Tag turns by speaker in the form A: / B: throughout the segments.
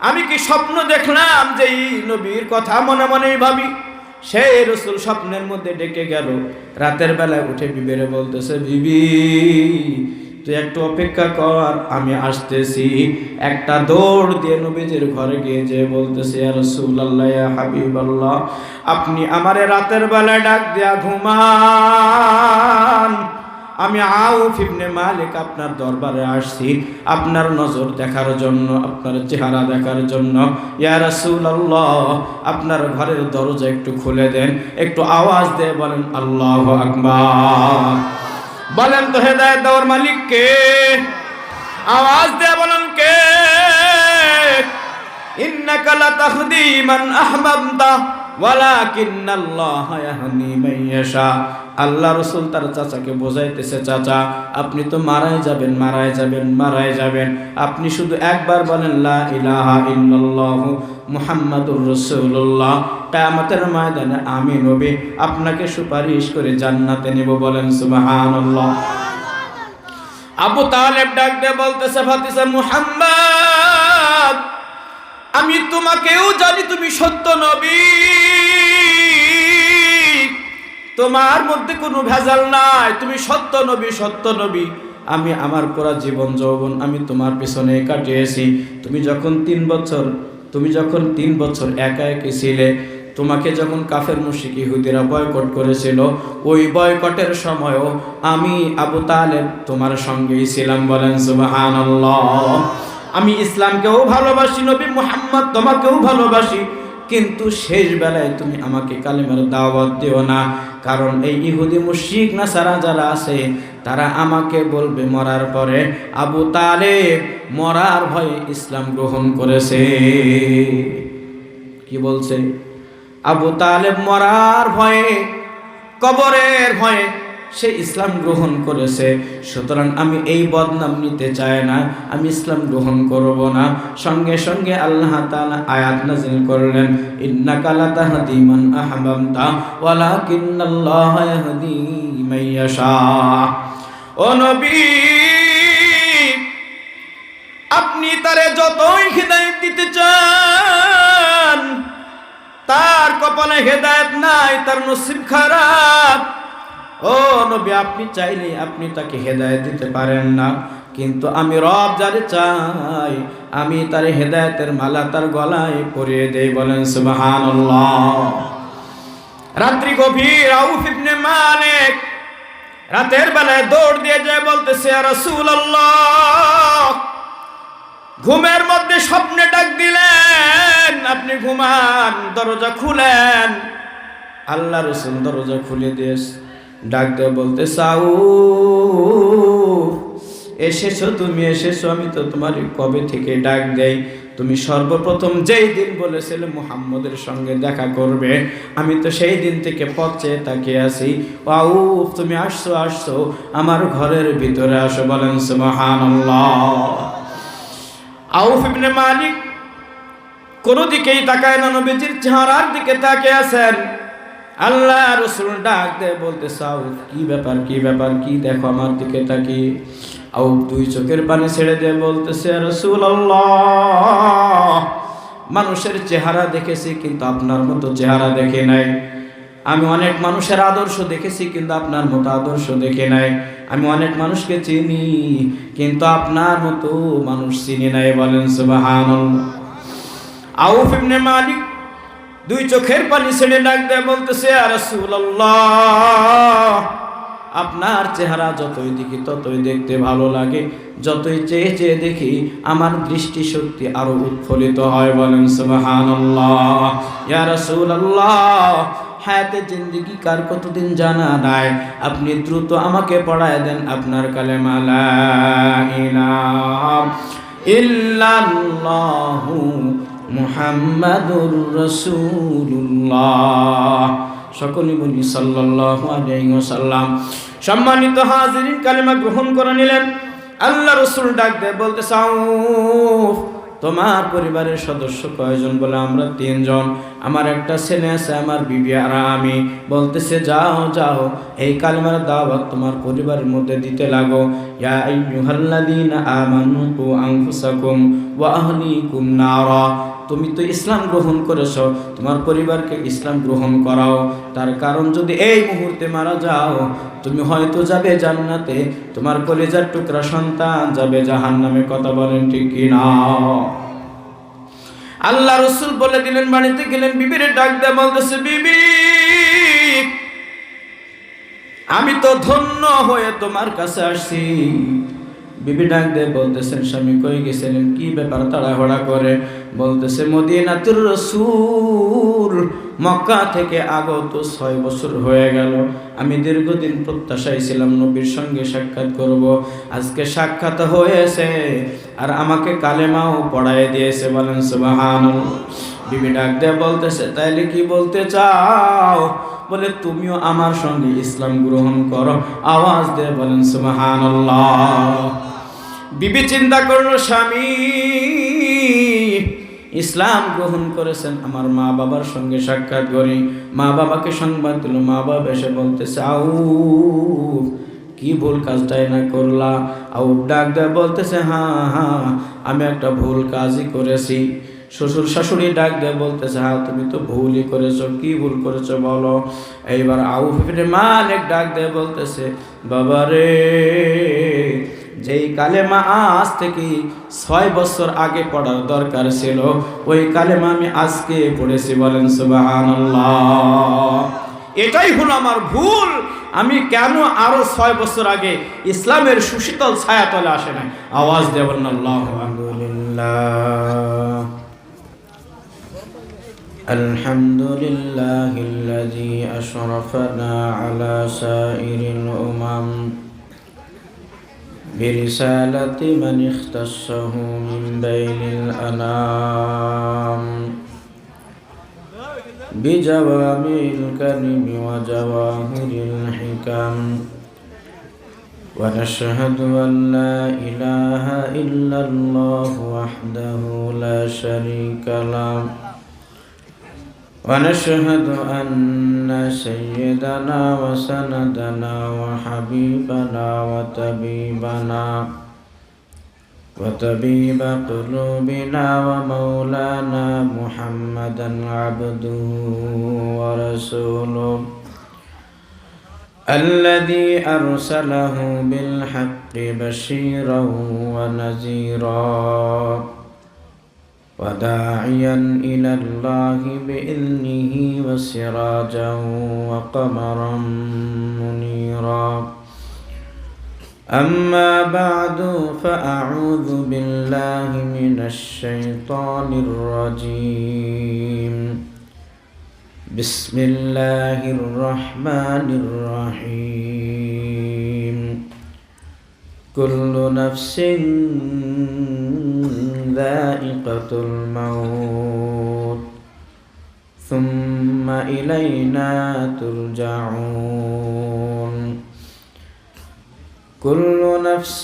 A: আমি কি স্বপ্ন দেখলাম যে এই নবীর কথা মনে মনেই ভাবি। সেই রাসূল স্বপ্নের মধ্যে ডেকে গেল, রাতের বেলায় উঠে বিবিরে বলতেছে, বিবি তুই একটু অপেক্ষা কর, আমি আসতেছি। একটা দৌড় দিয়ে নবীজির ঘরে গিয়ে যে বলতেছে, ইয়া রাসূলুল্লাহ, ইয়া হাবিবাল্লাহ, আপনি আমারে রাতের বেলায় ডাক দিয়া ঘুমান। আমি আউফ ইবনে মালিক আপনার দরবারে আসছি আপনার নজর দেখার জন্য, আপনার চেহারা দেখার জন্য। ইয়া রাসূলুল্লাহ, আপনার ঘরের দরজা একটু খুলে দেন, একটু আওয়াজ দিয়ে বলেন আল্লাহু আকবার। বলেন তো হেদায়েত দেওয়ার মালিক কে? আওয়াজ দিয়ে বলেন কে? ইন্নাকা লাতাহদি মান আহবাবতা ওয়ালাকিন্নাল্লাহা ইয়াহদি মান ইয়াশা। আল্লাহ রাসূল তার চাচাকে বোঝাইতেছে, চাচা আপনি তো মারাই যাবেন, মারাই যাবেন, মারাই যাবেন। আপনি শুধু একবার বলেন লা ইলাহা ইল্লাল্লাহু মুহাম্মাদুর রাসূলুল্লাহ, কিয়ামতের ময়দানে আমি নবী আপনাকে সুপারিশ করে জান্নাতে নেব। বলেন সুবহানাল্লাহ। আবু তালেব ডাক দিয়ে বলতেছে, ভাতিজা মুহাম্মদ, আমি তোমাকেও জানি তুমি সত্য নবী, তোমার মধ্যে কোনো ভেজাল নাই, তুমি সত্য নবী, সত্য নবী। আমি আমার পুরা জীবন যৌবন আমি তোমার পিছনে কাটিয়েছি। তুমি যখন 3 বছর একা একা ছিলে, তোমাকে যখন কাফের মুশরিক ইহুদিরা বয়কট করেছিল, ওই বয়কটের সময়ও আমি আবু তালেব তোমার সঙ্গেই ছিলাম। বলেন সুবহানাল্লাহ। আমি ইসলামকেও ভালোবাসি, নবী মুহাম্মদ তোমাকেও ভালোবাসি, কিন্তু শেষ বেলায় তুমি আমাকে কালেমার দাওয়াত দিও না। কারণ এই ইহুদি মুশরিক নাসারা যারা আছে, তারা আমাকে বলবে মরার পরে আবু তালেব মরার ভয়ে ইসলাম গ্রহণ করেছে। কি বলছে? আবু তালেব মরার ভয়ে, কবরের ভয়ে সে ইসলাম গ্রহণ করেছে। সুতরাং আমি এই বদনাম নিতে চাই না, আমি ইসলাম গ্রহণ করব না। সঙ্গে সঙ্গে আল্লাহ তাআলা আয়াত নাযিল করলেন, ইন্নাকা লাতাহদি মান আহবাবতা ওয়ালাকিন্নাল্লাহা ইয়াহদি মান ইয়াশা। ও নবী, আপনি তারে যতই হিদায়াত দিতে চান, তার কপালে হেদায়েত নাই, তার নসিব খারাপ। ও নবী, আপনি চাইলে আপনি তাকে হেদায়েত দিতে পারেন না, কিন্তু আমি রব যারে চাই আমি তার হেদায়েতের মালা তার গলায় পরিয়ে দেই। বলেন সুবহানাল্লাহ। রাত্রি গভীর, আউফ ইবনে মালিক রাতের বেলায় দৌড় দিয়ে যায় বলতেছে, ইয়া রাসূলুল্লাহ, ঘুমের মধ্যে স্বপ্নে ডাক দিলেন, আপনি ঘুমান, দরজা খুলেন। আল্লাহ রাসূল দরজা খুলে দিয়েছে, ডাক দিয়ে বলতে, সাউ এসেছো, তুমি এসেছো, আমি তো তোমার কবে থেকে ডাক দেই। তুমি সর্বপ্রথম যেই দিন বলেছিলে মুহাম্মদের সঙ্গে দেখা করবে, আমি তো সেই দিন থেকে পথ চেয়ে তাকিয়ে আছি। আউফ, তুমি আসছো, আসছো, আমার ঘরের ভিতরে আসো। বলেন সুবহানাল্লাহ। আউফ ইবনে মালিক কোনো দিকেই তাকায় না, নবীজির চেহারার দিকে তাকিয়ে আছেন। আল্লাহ রাসূল ডাক দেয় বলতে, আউফ কি ব্যাপার, কি ব্যাপার, কি দেখো আমার দিকে তাকিয়ে? আউফ 2 চোখের পানি ছেড়ে দিয়ে বলতেছে, ইয়া রাসূলুল্লাহ, মানুষের চেহারা দেখেছি কিন্তু আপনার মতো চেহারা দেখে নাই। আমি অনেক মানুষের আদর্শ দেখেছি কিন্তু আপনার মতো আদর্শ দেখে নাই। আমি অনেক মানুষকে চিনি কিন্তু আপনার মতো মানুষ চিনি নাই। বলেন সুবহানাল্লাহ। আউফ ইবনে মালিক 2 চোখের পানি ছেড়ে ডাক দেয় বলতেছে, ইয়া রাসূলুল্লাহ, আপনার চেহারা যতই দেখি ততই দেখতে ভালো লাগে, যতই চেয়ে চেয়ে দেখি আমার দৃষ্টিশক্তি আরো উৎফুল্লিত হয়। বলেন সুবহানাল্লাহ। ইয়া রাসূলুল্লাহ, হায়াতে জিন্দেগি কার কতদিন জানা নাই, আপনি দ্রুত আমাকে পড়ায় দেন আপনার কালেমা লা ইলাহা ইল্লাল্লাহু মুহাম্মাদুর রাসূলুল্লাহ। সকলে বলি সাল্লাল্লাহু আলাইহি ওয়াসাল্লাম। সম্মানিত হাজিরিন, কালেমা গ্রহণ করে নিলেন। আল্লাহ রাসূল ডাক দেয় বলতে, আউফ তোমার পরিবারের সদস্য কয়জন? বলে আমরা 3 জন, আমার একটা ছেলে আছে, আমার বিবি আর আমি। বলতেছে যাও যাও, এই কালেমার দাওয়াত তোমার পরিবারের মধ্যে দিতে লাগো। ইয়া আইয়ুহাল্লাযীনা আমানু কু আনফুসাকুম ওয়া আহলিকুম নারা। তুমি তো ইসলাম গ্রহণ করেছো, তোমার পরিবারকে ইসলাম গ্রহণ করাও। তার কারণ যদি এই মুহূর্তে মারা যাও, তুমি হয়তো যাবে জান্নাতে, তোমার কলিজার টুকরা সন্তান যাবে জাহান্নামে। কথা বলেন ঠিক কি না? আল্লাহ রাসূল বলে দিলেন, বাড়িতে গেলেন, বিবিরে ডাক দিয়ে বলতেছে, বিবি আমি তো ধন্য হয়ে তোমার কাছে আসছি। বিবি ডাক দিয়ে বলতেছেন, স্বামী কই গেছিলেন? কি ব্যাপার তাড়াহুড়া করে? বলতেছে, মদিনাতুর রাসূল মক্কা থেকে আগত 6 বছর হয়ে গেল। আমি দীর্ঘদিন প্রত্যাশায় ছিলাম নবীর সঙ্গে সাক্ষাৎ করব। আজকে সাক্ষাৎ হয়েছে, আর আমাকে কালেমাও পড়ায় দিয়েছে। বলেন সুবহানাল্লাহ। বিবি ডাক দিয়ে বলতেছে, তাইলে কি বলতে চাও? বলে, তুমিও আমার সঙ্গে ইসলাম গ্রহণ করো। আওয়াজ দিয়ে বলেন সুবহানাল্লাহ। বিবি চিন্তা করলো, স্বামী ইসলাম গ্রহণ করেছেন, আমার মা বাবার সঙ্গে সাক্ষাৎ করি। মা বাবাকে সংবাদ দিল। মা বাবা এসে বলতেছে, আউ কি ভুল কাজটাই না করলা? আউ ডাক দেয় বলতেছে, হ্যাঁ হ্যাঁ আমি একটা ভুল কাজই করেছি। শ্বশুর শাশুড়ি ডাক দেয় বলতেছে, হ্যাঁ তুমি তো ভুলই করেছো। কি ভুল করেছো বলো? এইবার আউফ ইবনে মালিক ডাক দেয় বলতেছে, বাবারে যেই কালেমা আজ থেকে 6 বছর আগে পড়ার দরকার ছিল, ওই কালেমা আমি আজকে পড়েছি। বলেন সুবহানাল্লাহ। এটাই হলো আমার ভুল। আমি কেন আরো 6 বছর আগে ইসলামের সুশীতল ছায়াতলে আসে না? আওয়াজ দিয়ে বলেন আল্লাহু আলহামদুলিল্লাহ। আলহামদুলিল্লাহিল্লাযী আশরাফানা আলা সাইরিল উমাম برسالة من اختصه من بين الأنام بجوامع الكلم وجواهر الحكم ونشهد أن لا إله إلا الله وحده لا شريك له ونشهد أن سيدنا وسندنا وحبيبنا وطبيب قلوبنا ومولانا محمدا عبده ورسوله الذي أرسله بالحق بشيرا ونذيرا وداعيا إلى الله بإذنه وسراجا وقمرا منيرا أما بعد فأعوذ بالله من الشيطان الرجيم بسم الله الرحمن الرحيم كل نفس ذائقة الموت ثم إلينا ترجعون كل نفس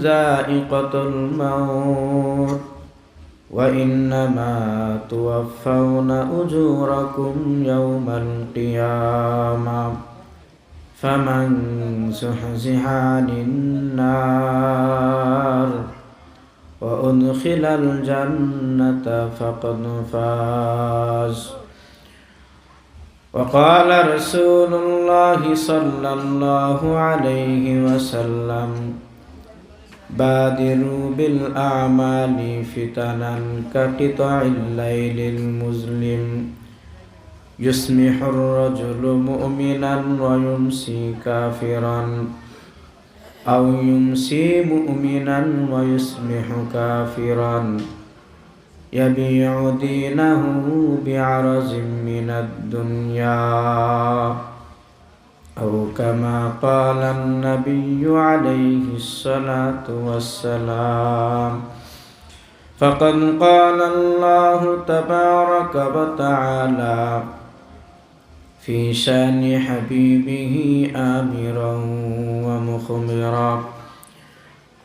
A: ذائقة الموت وإنما توفون أجوركم يوم القيامة فمن زحزح عن النار وأدخل الجنة فقد فاز وقال رسول الله صلى الله عليه وسلم بادروا بالأعمال فتنا كقطع الليل المظلم يصبح الرجل مؤمنا ويمسي كافرا أو يمسي مؤمنا ويصبح كافرا يبيع دينه بعرض من الدنيا أو كما قال النبي عليه الصلاة والسلام فقد قال الله تبارك وتعالى في شان حبيبه آمرا ومخبرا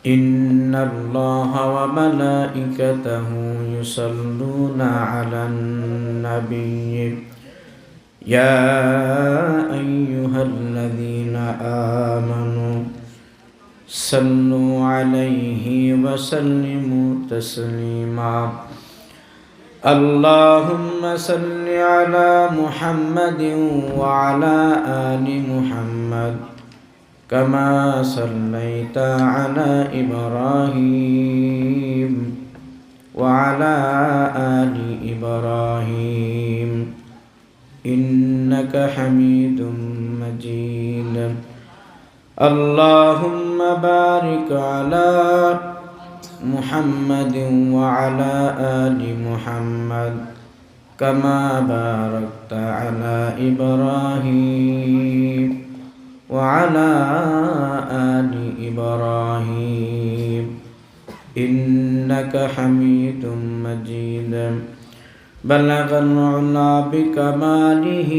A: إن الله وملائكته يصلون على النبي يا أيها الذين آمنوا صلوا عليه وسلموا تسليما اللهم صل على محمد وعلى آل محمد كما صليت على إبراهيم وعلى آل إبراهيم إنك حميد مجيد اللهم بارك على محمد وعلى آل محمد كما باركت على إبراهيم وعلى آل إبراهيم إنك حميد مجيد بلغ العلا بكماله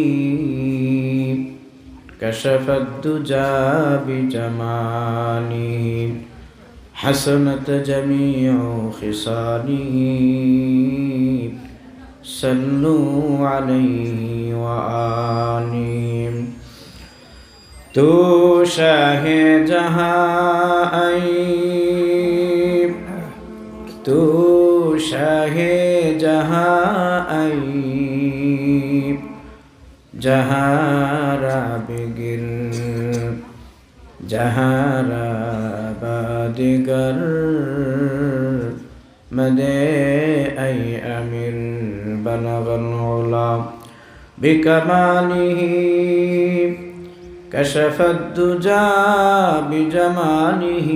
A: كشف الدجى بجماله حسنت جميع خصاله صلوا عليه وآله تو شاہ جہاں عیب تو شاہ جہاں عیب جہاں را بگر جہاں را بادگر مدے ای امیر بلغ العلا بکمالہ كشف الدجى بجماله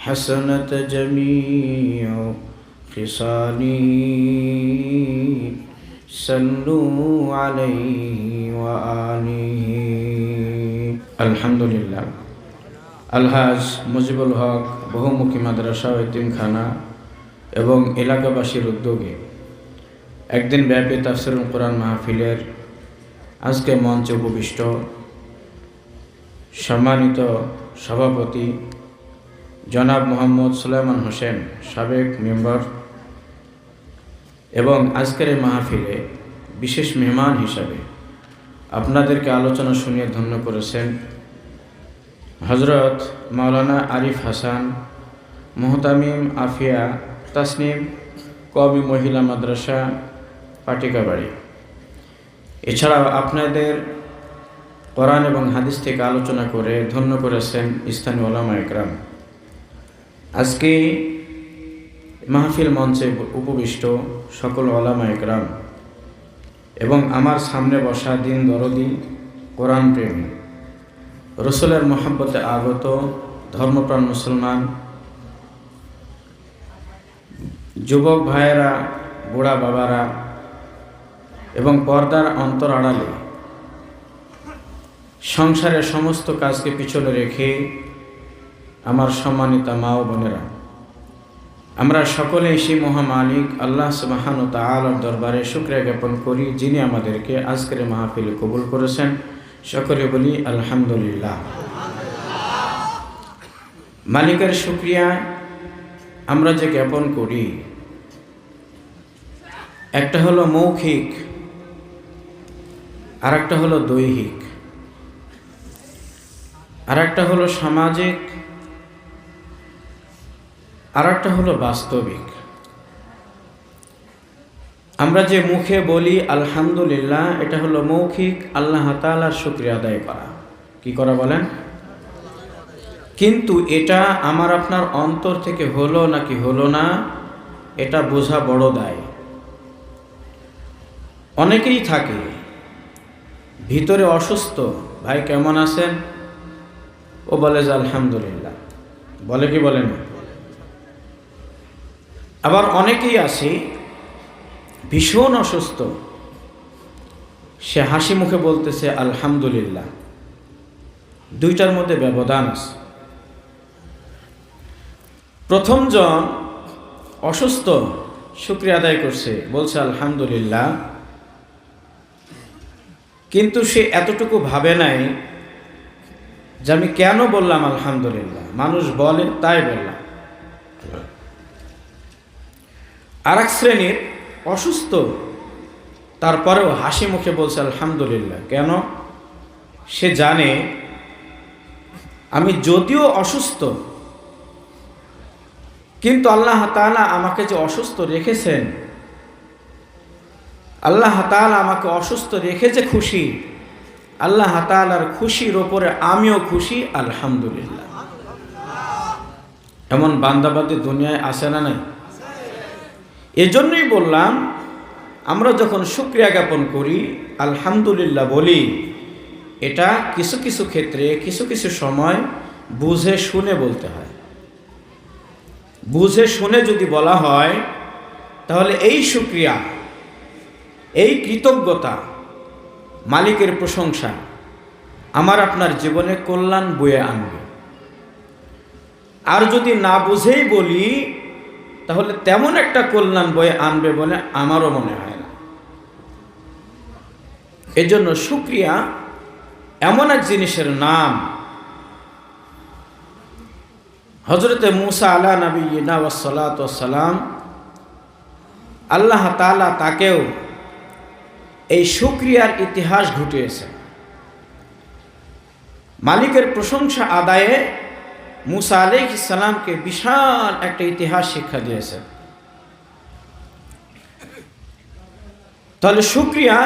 A: حسنت جميع خصاله صلوا عليه وآله আলহামদুলিল্লাহ আলহাজ মুজিবুল হক বহুমুখী মাদ্রাসা ও এতিমখানা এবং এলাকাবাসীর উদ্যোগে একদিন ব্যাপী তাফসিরুল কোরআন মাহফিলের আজকে মঞ্চে উপবিষ্ট সম্মানিত সভাপতি জনাব মোহাম্মদ সুলাইমান হোসেন সাবেক মেম্বার এবং আজকের এই মাহফিলে বিশেষ মেহমান হিসাবে আপনাদেরকে আলোচনা শুনিয়ে ধন্য করেছেন হযরত মাওলানা আরিফ হাসান মুহতামিম আফিয়া তাসনিম কওমি মহিলা মাদ্রাসা পাটিকাবাড়ি। এছাড়াও আপনাদের কোরআন এবং হাদিস থেকে আলোচনা করে ধন্য করেছেন স্থানীয় ওলামা একরাম। আজকে মাহফিল মঞ্চে উপবিষ্ট সকল ওলামা একরাম এবং আমার সামনে বসা দিন দরদি কোরআন প্রেমী রসুলের মহব্বতে আগত ধর্মপ্রাণ মুসলমান যুবক ভাইয়েরা, বুড়া বাবারা এবং পর্দার অন্তর আড়ালে সংসারের সমস্ত কাজকে পিছনে রেখে আমার সম্মানিতা মা ও বোনেরা, আমরা সকলেই সেই মহামালিক আল্লাহ সুবহানাহু ওয়া তাআলার দরবারে শুকরিয়া জ্ঞাপন করি, যিনি আমাদেরকে আজকের মাহফিলে কবুল করেছেন। সকলে বলি আলহামদুলিল্লাহ। মালিকের শুকরিয়া আমরা যে জ্ঞাপন করি, একটা হলো মৌখিক আর একটা হলো দৈহিক, আর একটা হলো সামাজিক, আর একটা হলো বাস্তবিক। আমরা যে মুখে বলি আলহামদুলিল্লাহ, এটা হলো মৌখিক, আল্লাহ তাআলার শুকরিয়া আদায় করা। কি করা বলেন? কিন্তু এটা আমার আপনার অন্তর থেকে হলো নাকি হলো না, এটা বোঝা বড় দায়। অনেকেই থাকে ভিতরে অসুস্থ, ভাই কেমন আছেন, ও বলে যে আলহামদুলিল্লাহ, বলে কি বলে না? আবার অনেকেই আছে ভীষণ অসুস্থ, সে হাসি মুখে বলতেছে আলহামদুলিল্লাহ। দুইটার মধ্যে ব্যবধান আছে। প্রথমজন অসুস্থ, শুকরিয়া আদায় করছে, বলছে আলহামদুলিল্লাহ, কিন্তু সে এতটুকু ভাবে নাই যে আমি কেন বললাম আলহামদুলিল্লাহ, মানুষ বলে তাই বললাম। আর এক শ্রেণীর অসুস্থ, তারপরেও হাসি মুখে বলছে আলহামদুলিল্লাহ। কেন? সে জানে আমি যদিও অসুস্থ, কিন্তু আল্লাহ তাআলা আমাকে যে অসুস্থ রেখেছেন, আল্লাহ তাআলা আমাকে অসুস্থ রেখে যে খুশি, আল্লাহ তাআলার খুশির ওপরে আমিও খুশি, আলহামদুলিল্লাহ। এমন বান্দাবাদী দুনিয়ায় আসে না নাই? এজন্যই বললাম, আমরা যখন শুকরিয়া জ্ঞাপন করি, আলহামদুলিল্লাহ বলি, এটা কিছু কিছু ক্ষেত্রে কিছু কিছু সময় বুঝে শুনে বলতে হয়। বুঝে শুনে যদি বলা হয়, তাহলে এই শুকরিয়া, এই কৃতজ্ঞতা, মালিকের প্রশংসা আমার আপনার জীবনে কল্যাণ বয়ে আনবে। আর যদি না বুঝেই বলি, তাহলে তেমন একটা কল্যাণ বয়ে আনবে বলে আমারও মনে হয় না। এজন্য শুকরিয়া এমন এক জিনিসের নাম, হযরতে মূসা আলা নবিয়িনা ওয়াস সালাতু ওয়াস সালাম, আল্লাহ তাআলা তাকেও এই শুকরিয়ার ইতিহাস ঘটিয়েছে। মালিকের প্রশংসা আদায়ে মূসা আলাইহিস সালামকে বিশাল একটা ইতিহাস শিক্ষা দিয়েছে। তাহলে শুকরিয়া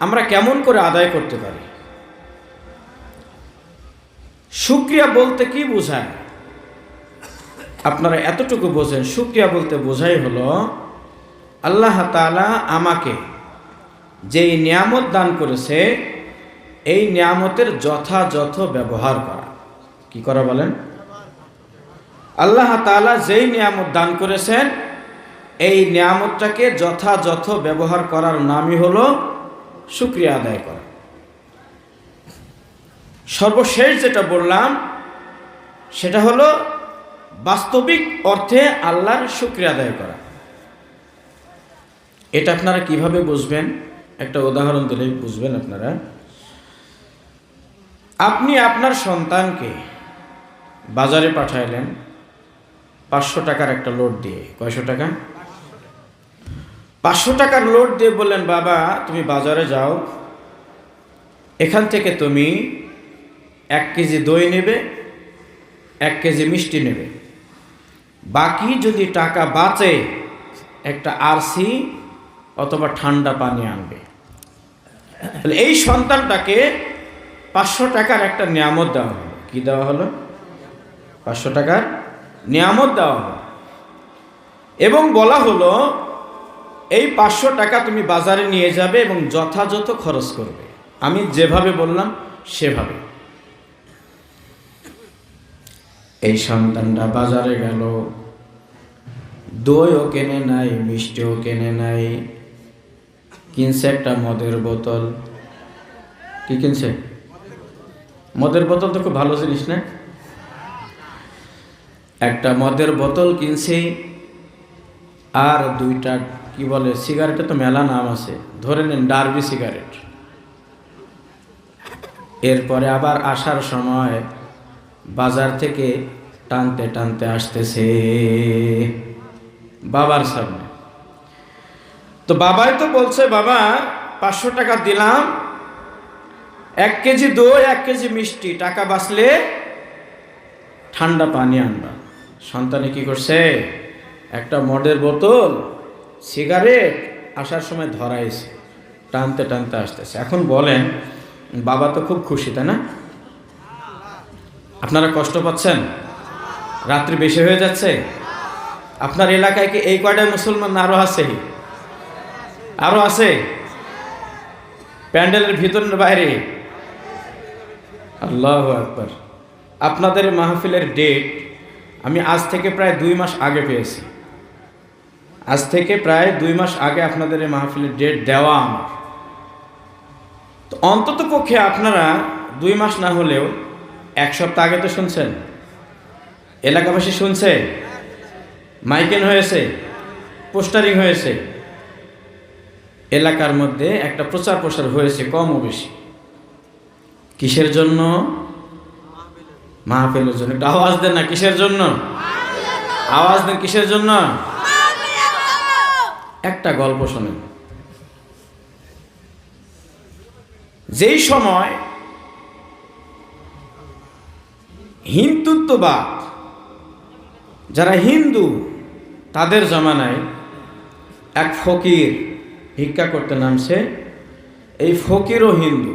A: আমরা কেমন করে আদায় করতে পারি? শুকরিয়া বলতে কি বোঝায়? আপনারা এতটুকু বোঝেন, শুকরিয়া বলতে বোঝাই হলো আল্লাহ তাআলা আমাকে যেই নিয়ামত দান করেছে, এই নিয়ামতের যথাযথ ব্যবহার করা। কি করা বলেন? আল্লাহ তাআলা যেই নিয়ামত দান করেছেন, এই নিয়ামতটাকে যথাযথ ব্যবহার করার নামই হলো শুকরিয়া আদায় করা। সর্বশেষ যেটা বললাম, সেটা হলো বাস্তবিক অর্থে আল্লাহর শুকরিয়া আদায় করা। এটা আপনারা কিভাবে বুঝবেন? একটা উদাহরণ দিলেই বুঝবেন আপনারা। আপনি আপনার সন্তানকে বাজারে পাঠাইলেন 500 টাকার একটা লোড দিয়ে। কয়শো টাকা? 500 টাকার লোড দিয়ে বললেন, বাবা তুমি বাজারে যাও, এখান থেকে তুমি 1 কেজি দই নেবে, 1 কেজি মিষ্টি নেবে, বাকি যদি টাকা বাঁচে একটা আরসি অথবা ঠান্ডা পানি আনবে। তাহলে এই সন্তানটাকে 500 টাকার একটা নিয়ামত দেওয়া হলো। কি দেওয়া হলো? 500 টাকার নিয়ামত দেওয়া হলো, এবং বলা হলো এই 500 টাকা তুমি বাজারে নিয়ে যাবে এবং যথাযথ খরচ করবে। আমি যেভাবে বললাম সেভাবে। এই সন্তানটা বাজারে গেল, দইও কেনে নাই, মিষ্টিও কেনে নাই, কিনছে একটা মদের বোতল। কি কিনছে? মদের বোতল তো খুব ভালো জিনিস না? একটা মদের বোতল কিনছে, আর 2টা কি বলে সিগারেটে তো মেলা নাম আছে, ধরে নেন ডার্বি সিগারেট। এরপরে আবার আসার সময় বাজার থেকে টানতে টানতে আসতেছে বাবার সামনে। তো বাবাই তো বলছে, বাবা 500 টাকা দিলাম, 1 কেজি দই, 1 কেজি মিষ্টি, টাকা বাঁচলে ঠান্ডা পানি আনবা। সন্তানে কি করছে? একটা মদের বোতল, সিগারেট আসার সময় ধরাইছে, টানতে টানতে আসতেছে। এখন বলেন, বাবা তো খুব খুশি, তাই না? আপনারা কষ্ট পাচ্ছেন? রাত্রি বেশি হয়ে যাচ্ছে? আপনার এলাকায় কি এই কয়টা মুসলমান আরো আছে? আরো আছে? প্যান্ডেলের ভিতর বাইরে? আল্লাহু আকবার। আপনাদের মাহফিলের ডেট আমি আজ থেকে প্রায় 2 মাস আগে পেয়েছি। আজ থেকে প্রায় 2 মাস আগে আপনাদের এই মাহফিলের ডেট দেওয়া আমার। তো অন্তত পক্ষে আপনারা 2 মাস না হলেও 1 সপ্তাহ আগে তো শুনছেন। এলাকাবাসী শুনছে, মাইকেন হয়েছে, পোস্টারিং হয়েছে, এলাকার মধ্যে একটা প্রচার প্রসার হয়েছে কম ও বেশি। কিসের জন্য? মাহফিলের জন্য। একটু আওয়াজ দেন না, কিসের জন্য? আওয়াজ দেন, কিসের জন্য? একটা গল্প শোনেন। যেই সময় হিন্দুত্ববাদ, যারা হিন্দু, তাদের জমানায় এক ফকির ভিক্ষা করতে নামছে। এই ফকিরও হিন্দু,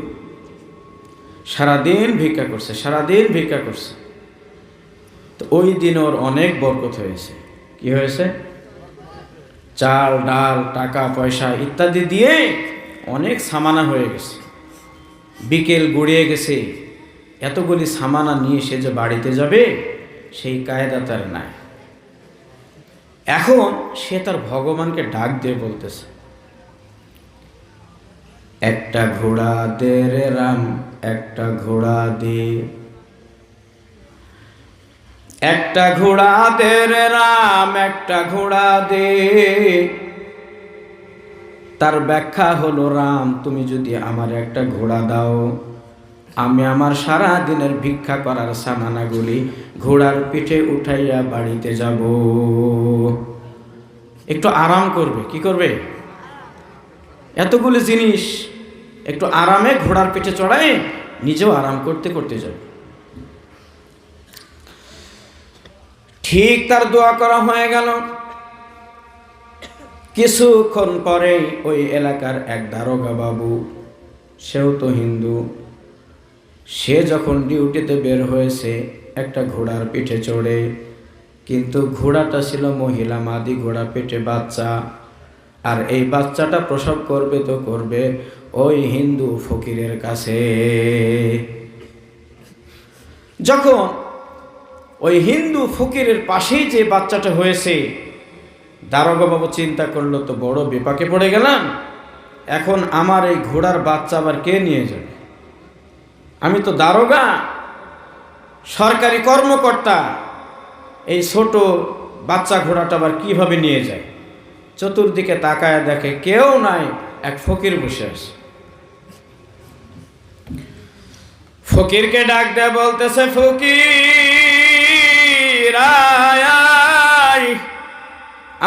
A: সারাদিন ভিক্ষা করছে, সারাদিন ভিক্ষা করছে। তো ওই দিন ওর অনেক বরকত হয়েছে। কি হয়েছে? চাল ডাল টাকা পয়সা ইত্যাদি দিয়ে অনেক সামানা হয়ে গেছে। বিকেল গড়িয়ে গেছে, এতগুলি সামানা নিয়ে সে যে বাড়িতে যাবে সেই কায়দা তার নাই। এখন সে তার ভগবানকে ডাক দিয়ে বলতেছে, একটা ঘোড়া দে রে রাম, একটা ঘোড়া দে, একটা ঘোড়া দে রে রাম, একটা ঘোড়া দে। তার ব্যাখ্যা হলো, রাম তুমি যদি আমার একটা ঘোড়া দাও, আমি আমার সারা দিনের ভিক্ষা করার সামানাগুলি ঘোড়ার পিঠে উঠাইয়া বাড়িতে যাব। একটু আরাম করবে। কি করবে? এতগুলি জিনিস একটু আরামে ঘোড়ার পিঠে চড়ায় নিজেও আরাম করতে করতে যাবে। ঠিক তার দোয়া করা হয়ে গেল। কিছুক্ষণ পরেই ওই এলাকার এক দারোগা বাবু, সেও তো হিন্দু, সে যখন ডিউটিতে বের হয়েছে একটা ঘোড়ার পিঠে চড়ে, কিন্তু ঘোড়াটা ছিল মহিলা মাদি ঘোড়া, পেটে বাচ্চা। আর এই বাচ্চাটা প্রসব করবে তো করবে ওই হিন্দু ফকিরের কাছে। যখন ওই হিন্দু ফকিরের পাশেই যে বাচ্চাটা হয়েছে, দারোগা বাবু চিন্তা করলো, তো বড় বিপাকে পড়ে গেলাম। এখন আমার এই ঘোড়ার বাচ্চা আবার কে নিয়ে যাবে? আমি তো দারোগা, সরকারি কর্মকর্তা, এই ছোট বাচ্চা ঘোড়াটা আবার কিভাবে নিয়ে যায়? চতুর্দিকে তাকায় দেখে কেউ নাই, এক ফকির বসে আছে। ফকিরকে ডাক দেয়, বলতেছে, ফকির আয় আয়,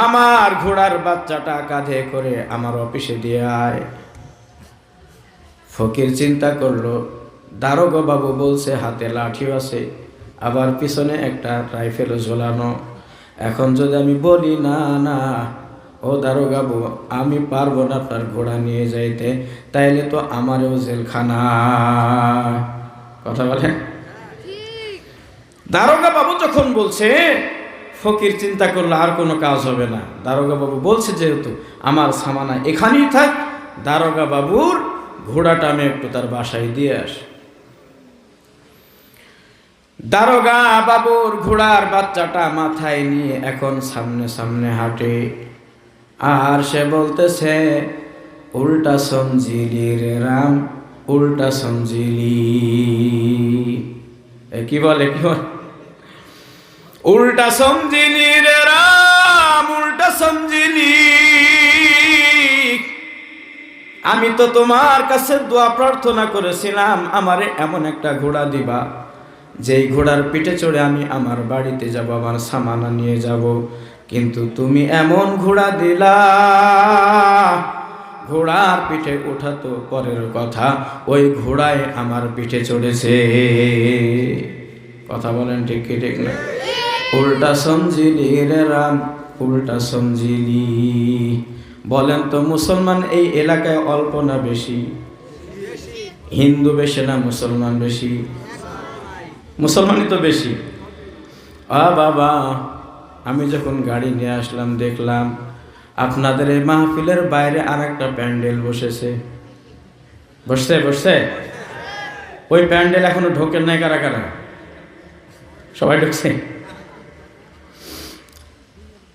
A: আমার ঘোড়ার বাচ্চাটা কাঁধে করে আমার অফিসে দিয়ে আয়। ফকির চিন্তা করলো, দারোগা বাবু বলছে হাতে লাঠিও আছে, আবার পিছনে একটা রাইফেলও ঝোলানো। এখন যদি আমি বলি না না ও দারোগা বাবু আমি পারবো না আপনার ঘোড়া নিয়ে যাইতে, তাইলে তো আমারও জেলখানা। কথা বলে? দারোগা বাবু যখন বলছে, ফকির চিন্তা করলো আর কোনো কাজ হবে না। দারোগা বাবু বলছে যেহেতু আমার সামানা এখানেই থাক, দারোগা বাবুর ঘোড়াটা আমি একটু তার বাসায় দিয়ে আসি। দারোগা বাবুর ঘোড়ার বাচ্চাটা মাথায় নিয়ে এখন সামনে সামনে হাঁটে, আর সে বলতেছে, উল্টা সমঝিলি রে রাম, উল্টা সমঝিলি। কি বলে? কি বলে? উল্টা সমঝিলি রে রাম, উল্টা সমঝিলি। আমি তো তোমার কাছে দোয়া প্রার্থনা করেছিলাম আমারে এমন একটা ঘোড়া দিবা, যেই ঘোড়ার পিঠে চড়ে আমি আমার বাড়িতে যাব, আমার সামানা নিয়ে যাব, কিন্তু তুমি এমন ঘোড়া দিলা, ঘোড়ার পিঠে ওঠা তো পরের কথা, ওই ঘোড়ায় আমার পিঠে চড়েছে। কথা বলেন ঠিক কি ঠিক না? উল্টা সমঝিলি রে রাম, উল্টা সমঝিলি। বলেন তো মুসলমান এই এলাকায় অল্প না বেশি? হিন্দু বেশি না মুসলমান বেশি? মুসলমানই তো বেশি। বাবা, আমি যখন গাড়ি নিয়ে আসলাম দেখলাম আপনাদের এই মাহফিলের বাইরে আর একটা প্যান্ডেল বসেছে। বসছে বসছে ওই প্যান্ডেল এখনো ঢোকেন নাই কারা কারা? সবাই ঢুকছে।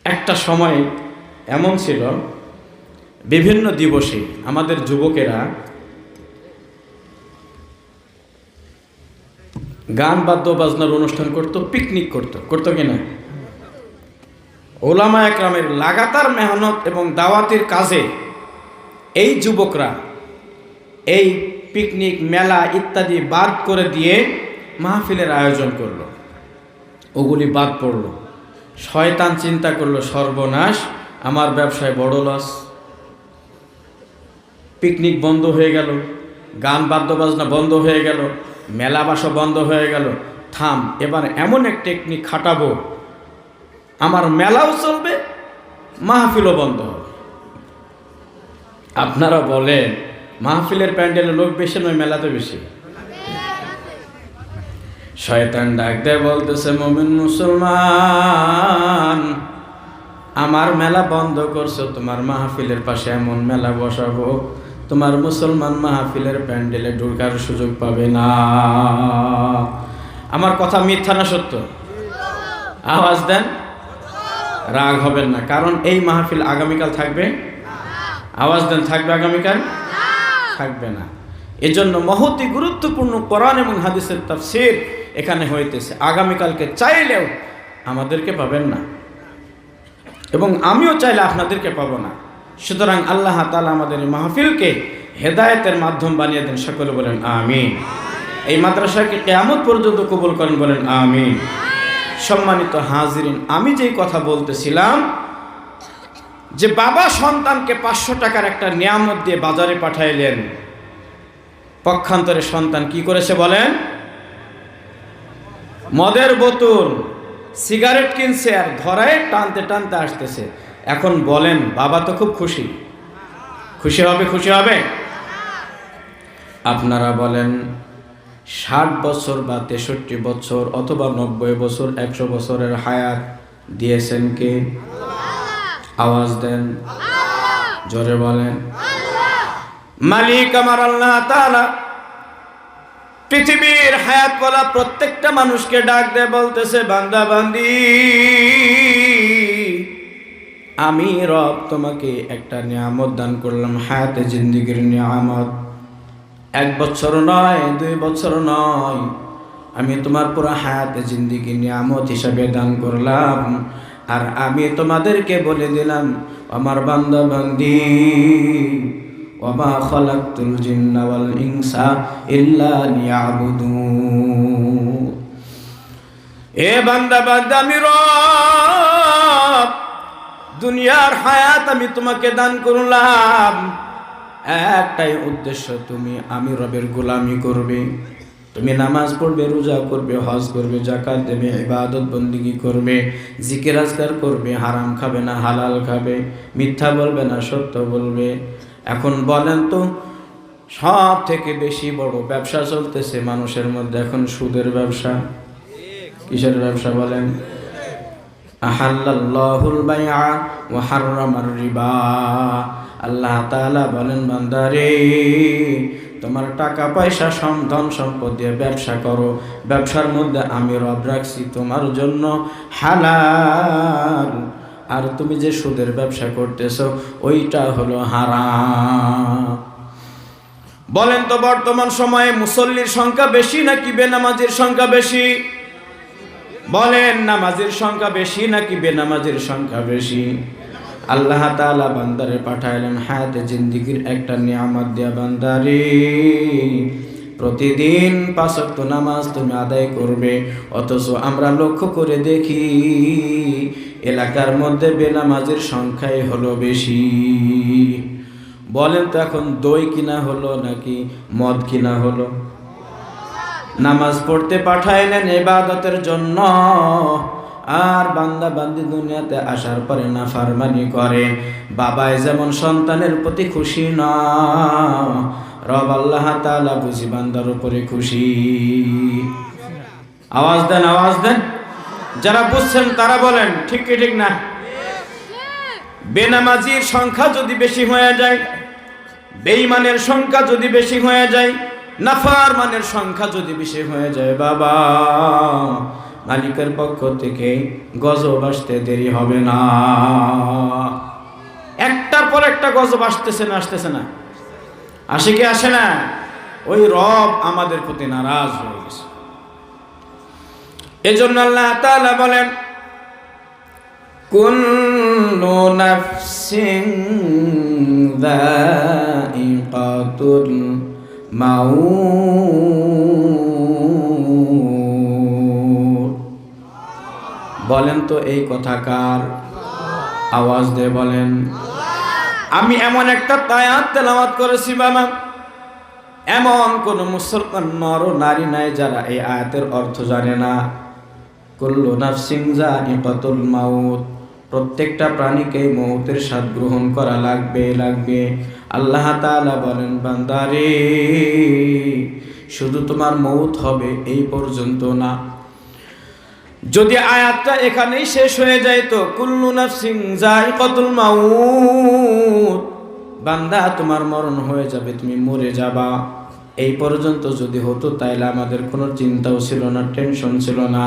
A: একটা সময় এমন ছিল, বিভিন্ন দিবসে আমাদের যুবকেরা গান বাদ্য বাজনার অনুষ্ঠান করত, পিকনিক করত কিনা? ওলামা একরামের লাগাতার মেহনত এবং দাওয়াতের কাজে এই যুবকরা এই পিকনিক মেলা ইত্যাদি বাদ করে দিয়ে মাহফিলের আয়োজন করলো, ওগুলি বাদ পড়লো। শয়তান চিন্তা করলো, সর্বনাশ, আমার ব্যবসায় বড় লস, পিকনিক বন্ধ হয়ে গেল, গান বাদ্যবাজনা বন্ধ হয়ে গেল, মেলা বাসা বন্ধ হয়ে গেল। থাম, এবার এমন এক টেকনিক খাটাবো, আমার মেলাও চলবে, মাহফিলও বন্ধ হবে। আপনারা বলেন, মাহফিলের প্যান্ডেলে লোক বেশি নয়, মেলাতে বেশি? শয়তান ডাক দেয়, বলতেছে, মুমিন মুসলমান, আমার মেলা বন্ধ করছো, তোমার মাহফিলের পাশে এমন মেলা বসাবো, তোমার মুসলমান মাহফিলের প্যান্ডেলে ঢোকার সুযোগ পাবে না। আমার কথা মিথ্যা না সত্য? আওয়াজ দেন, রাগ হবেন না, কারণ এই মাহফিল আগামীকাল থাকবে। আওয়াজ দেন, থাকবে আগামীকাল? থাকবে না। এজন্য মহতি গুরুত্বপূর্ণ কোরআন এবং হাদিসের তাফসীর এখানে হইতেছে। আগামীকালকে চাইলেও আমাদেরকে পাবেন না, এবং আমিও চাইলে আপনাদেরকে পাবো না। সুতরাং আল্লাহ তাআলা আমাদের এই মাহফিলকে হেদায়েতের মাধ্যম বানিয়ে দেন। সকলে বলেন আমিন। এই মাদ্রাসাকে কিয়ামত পর্যন্ত কবুল করেন, বলেন আমিন। সম্মানিত হাজিরিন, আমি যেই কথা বলতেছিলাম যে বাবা সন্তানকে 500 টাকার একটা নিয়ামত দিয়ে বাজারে পাঠাইলেন, পক্ষান্তরে সন্তান কি করেছে বলেন? মদের বোতল, সিগারেট কিনছে, আর ধরায় টানতে টানতে আসতেছে। এখন বলেন, বাবা তো খুব খুশি, খুশি হবে? খুশি হবে? আপনারা বলেন, 60 বছর বা 63 বছর অথবা 90 বছর 100 বছরের হায়াত দিয়েছেন কে? আওয়াজ দেন, জোরে বলেন। মালিক আমার আল্লাহ তাআলা পৃথিবীর হায়াত বলা প্রত্যেকটা মানুষকে ডাক দেয়, বলতেছে, বান্দা বান্দি, আমি রব তোমাকে একটা নিয়ামত দান করলাম, হায়াতে জিন্দেগির নিয়ামত। 1 বছর নয়, 2 বছর নয়, আমি তোমার পুরো হায়াতে জিন্দেগি নিয়ামত হিসাবে দান করলাম। আর আমি তোমাদেরকে বলে দিলাম, আমার বান্দা বান্দি, ওয়ামা খালাকতুল জিন্না ওয়াল ইনসা ইল্লা লিয়াবুদুন। এ বান্দা বান্দা, আমি রব, দুনিয়ার হায়াত আমি তোমাকে দান করলাম, একটাই উদ্দেশ্য, তুমি আমি রবের গোলামি করবে, তুমি নামাজ পড়বে, রোজা করবে, হজ করবে, যাকাত দেবে, ইবাদত বন্দেগী করবে, জিকির আজকার করবে, হারাম খাবে না, হালাল খাবে, মিথ্যা বলবে না, সত্য বলবে। এখন বলেন তো, সব থেকে বেশি বড় ব্যবসা চলতেছে মানুষের মধ্যে এখন সুদের ব্যবসা। কিসের ব্যবসা বলেন? আহাল্লাল্লাহুল বাইআ ওয়া হাররামার রিবা। আল্লাহ তাআলা বলেন, বান্দারে, তোমার টাকা পয়সা ধন সম্পদ দিয়ে ব্যবসা করো, ব্যবসার মধ্যে আমি রব রাখছি তোমার জন্য হালাল, আর তুমি যে সুদের ব্যবসা করতেছো ওইটা হলো হারাম। বলেন তো, বর্তমান সময়ে মুসল্লির সংখ্যা বেশি নাকি বেনামাজির সংখ্যা বেশি? বলেন, নামাজের সংখ্যা বেশি নাকি বেনামাজের সংখ্যা বেশি? আল্লাহ তাআলা বান্দারে পাঠাইলেন হায়াতে জিন্দেগির একটা নিয়ামত দিয়া, বান্দারে, প্রতিদিন 5 ওয়াক্ত নামাজ তুমি আদায় করবে। অথচ আমরা লক্ষ্য করে দেখি এলাকার মধ্যে বেনামাজের সংখ্যাই হলো বেশি। বলেন তো, এখন দই কিনা হলো নাকি মদ কিনা হলো? নামাজ পড়তে পাঠাইলেন ইবাদতের জন্য, আর বান্দা বান্দি দুনিয়াতে আসার পরে নাফরমানি করে। বাবাই যেমন সন্তানের প্রতি খুশি না, রব আল্লাহ তাআলা বুঝি বান্দার উপরে খুশি। আওয়াজ দেন, আওয়াজ দেন। যারা বুঝছেন তারা বলেন ঠিক কি ঠিক না? বেনামাজির সংখ্যা যদি বেশি হয়ে যায়, বেঈমানের সংখ্যা যদি বেশি হয়ে যায়, নাফরমানের সংখ্যা যদি বেশি হয়ে যায়, বাবা, মালিকের পক্ষ থেকে গজব আসতে দেরি হবে না। একটার পর একটা গজব আসতেছে না, আসতেছে না? আসে কি আসে না? ওই রব আমাদের প্রতি নারাজ হয়ে গেছে। এজন্য আল্লাহ তাআলা বলেন, কুল্লু নাফসিন যায়িকাতুল মাউত বলেন তো এই কথা কার? আওয়াজ দিয়ে বলেন। আমি এমন একটা আয়াত তেলাওয়াত করেছি বাবা, এমন কোন মুসলমান নর নারী নাই যারা এই আয়াতের অর্থ জানে না। কুল্লু নাফসিন যায়িকাতুল মাউত, প্রত্যেকটা প্রাণীকে মৌতের স্বাদ গ্রহণ করা লাগবে। আল্লাহ তাআলা বলেন, বান্দারে শুধু তোমার মৌত হবে এই পর্যন্ত না। যদি আয়াতটা এখানেই শেষ হয়ে যায় তো কুল্লু নাফসিন যায়িকাতুল মাউত, বান্দা তোমার মরণ হয়ে যাবে, তুমি মরে যাবা, এই পর্যন্ত যদি হতো তাইলে আমাদের কোনো চিন্তাও ছিল না, টেনশন ছিল না।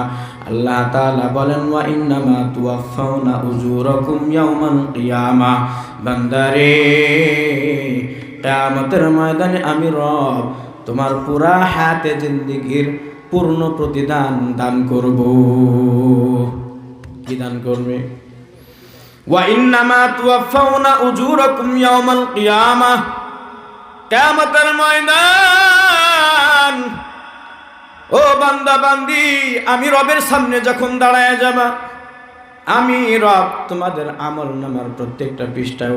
A: আল্লাহ তাআলা বলেন, ওয়া ইন্নামা তুওয়াফাউনা উজুরাকুম ইয়াউমাল কিয়ামা, বান্দারে কিয়ামতের ময়দানে আমি রব তোমার পুরা হায়াতে জিন্দেগীর পূর্ণ প্রতিদান দান করব। কি দান করবে? ওয়া ইন্নামা তুওয়াফাউনা উজুরাকুম ইয়াউমাল কিয়ামা, কিয়ামতের ময়দান ও বান্দা বান্দি, আমি রবের সামনে যখন দাঁড়ায় যাবা, আমি রব তোমাদের আমলনামার প্রত্যেকটা পৃষ্ঠায়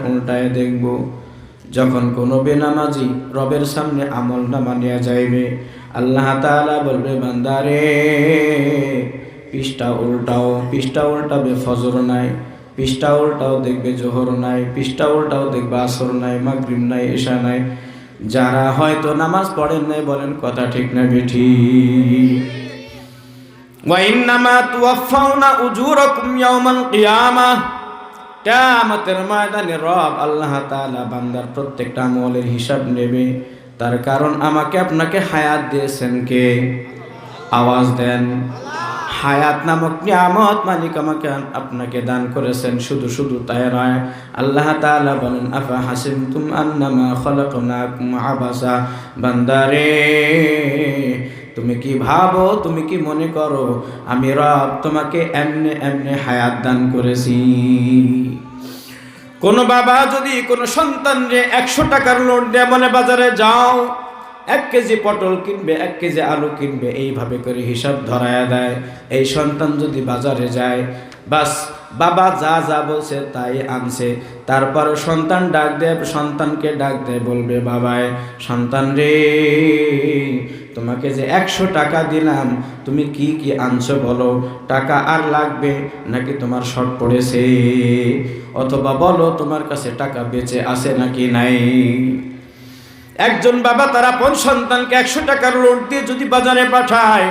A: উল্টায় দেখব। যখন কোনো বেনামাজি রবের সামনে আমলনামা নিয়ে যাইবে, আল্লাহ তাআলা বলবে, বান্দারে পৃষ্ঠা উল্টাবে, ফজর নাই, পৃষ্ঠা উল্টাও দেখবে জোহর নাই, পৃষ্ঠা উল্টাও দেখবে আসর নাই, মাগরিব নাই, এশা নাই। যারা হয়তো নামাজ পড়েন নাই বলেন কথা ঠিক না বেঠিক? ওয়া ইন্নামা তুওয়াফাউনা উজুরাকুম ইয়াউমাল কিয়ামাহ, কিয়ামতের ময়দানে রব আল্লাহ তাআলা বান্দার প্রত্যেকটা আমলের হিসাব নেবে। তার কারণ আমাকে আপনাকে হায়াত দিয়েছেন কে? আওয়াজ দেন। হায়াত নামক নিয়ামত মালিক আমাকে আপনাকে দান করেছেন। শুধু তাই নয়, আল্লাহ তাআলা বলেন, আফা হাসিবতুম আন্নামা খালাকনাকুম আবাসা, বান্দারে তুমি কি ভাবো, তুমি কি মনে করো আমি রব তোমাকে এমনি হায়াত দান করেছি? কোন বাবা যদি কোন সন্তানরে 100 টাকার নোট দিয়ে বলে বাজারে যাও 1 কেজি পটল কিনবে, 1 কেজি আলু কিনবে, এইভাবে করে হিসাব ধরায়া দেয়। এই সন্তান যদি বাজারে যায়, বাস বাবা যা বলছে তাই আনছে। তারপর সন্তানকে ডাক দেয়, বলবে, বাবায় সন্তান রে, তোমাকে যে 100 টাকা দিলাম, তুমি কি আনছো বলো? টাকা আর লাগবে নাকি তোমার শর্ট পড়েছে? অথবা বলো তোমার কাছে টাকা বেঁচে আছে নাকি নাই? একজন বাবা তার আপন সন্তানকে 100 টাকার নোট দিয়ে যদি বাজারে পাঠায়,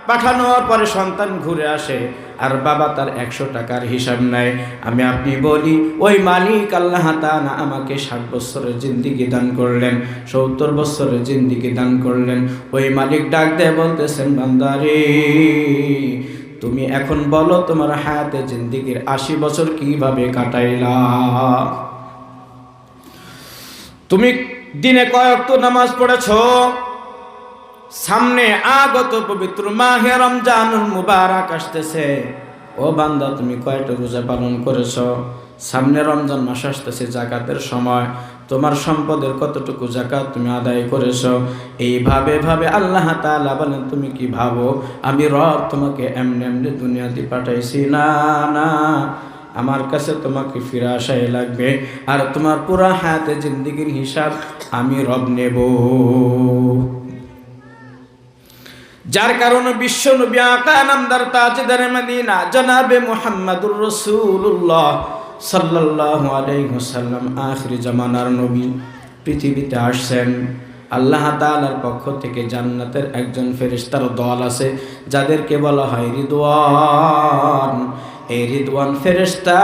A: পাঠানোর পরে সন্তান ঘুরে আসে আর বাবা তার 100 টাকার হিসাব নাই, আমি আপনি বলি ওই মালিক আল্লাহ তাআলা আমাকে 60 বছরের জিন্দেগি দান করলেন, 70 বছরের জিন্দেগি দান করলেন। ওই মালিক ডাক দিয়ে বলতেছেন, বান্দারে তুমি এখন বলো তোমার হায়াতে জিন্দেগির 80 বছর কিভাবে কাটাইলা? তুমি দিনে কয় ওয়াক্ত নামাজ পড়েছো? সামনে আগত পবিত্র মাহে রমজানুল মুবারক আসতেছে, ও বান্দা তুমি কয়টা রোজা পালন করেছো? সামনে রমজান মাস আসতেছে, জাকাতের সময়, তোমার সম্পদের কতটুকু জাকাত তুমি আদায় করেছো? এইভাবে আল্লাহ তাআলা বলেন, তুমি কি ভাবো আমি রব তোমাকে এমনি দুনিয়াতে পাঠাইছি? না, আমার কাছে তোমাকে ফিরে আসাই লাগবে, আর তোমার পুরা হায়াতে জিন্দেগির হিসাব আমি রব নেব। যার কারণে বিশ্ব নবী আকা নামদার তাজদার মদিনা জনাবে মুহাম্মদুর রাসূলুল্লাহ সাল্লাল্লাহু আলাইহি ওয়াসাল্লাম আখিরি জামানার নবী পৃথিবীতে আসছেন। আল্লাহ তাআলার পক্ষ থেকে জান্নাতের একজন ফেরেশতার দল আছে যাদেরকে বলা হয় রিদওয়ান। এই রিদওয়ান ফেরেশতা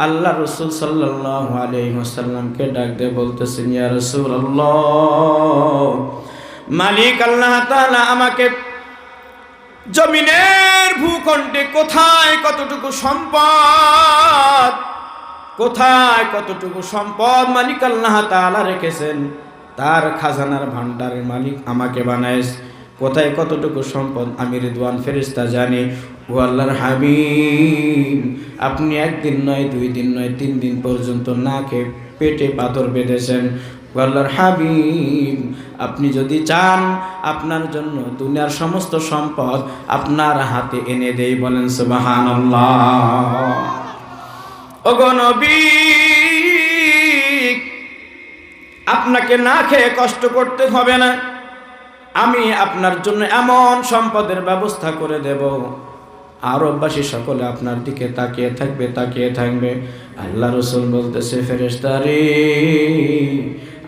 A: আল্লাহ রাসূল সাল্লাল্লাহু আলাইহি ওয়াসাল্লামকে ডাক দিয়ে বলতেছেন, ইয়া রাসূলুল্লাহ, মালিক আল্লাহ তাআলা আমাকে জমিনের ভূখণ্ডে কোথায় কতটুকু সম্পদ মালিক আল্লাহ তাআলা রেখেছেন, তার খাজানার ভান্ডারের মালিক আমাকে বানাইস। কোথায় কতটুকু সম্পদ আমি রিদওয়ান ফেরেশতা জানি। ও আল্লাহর হাবিব, আপনি 1 দিন নয়, 2 দিন নয়, 3 দিন পর্যন্ত না খেয়ে পেটে পাথর বেঁধেছেন। আল্লাহর হাবিব, আপনি যদি চান আপনার জন্য দুনিয়ার সমস্ত সম্পদ আপনার হাতে এনে দেই, বলেন সুবহানাল্লাহ। ওগো নবী, আপনাকে না খেয়ে কষ্ট করতে হবে না, আমি আপনার জন্য এমন সম্পদের ব্যবস্থা করে দেব, আরববাসী সকলে আপনার দিকে তাকিয়ে থাকবে। আল্লাহ রাসূল বলতেছে, ফেরেশতারে,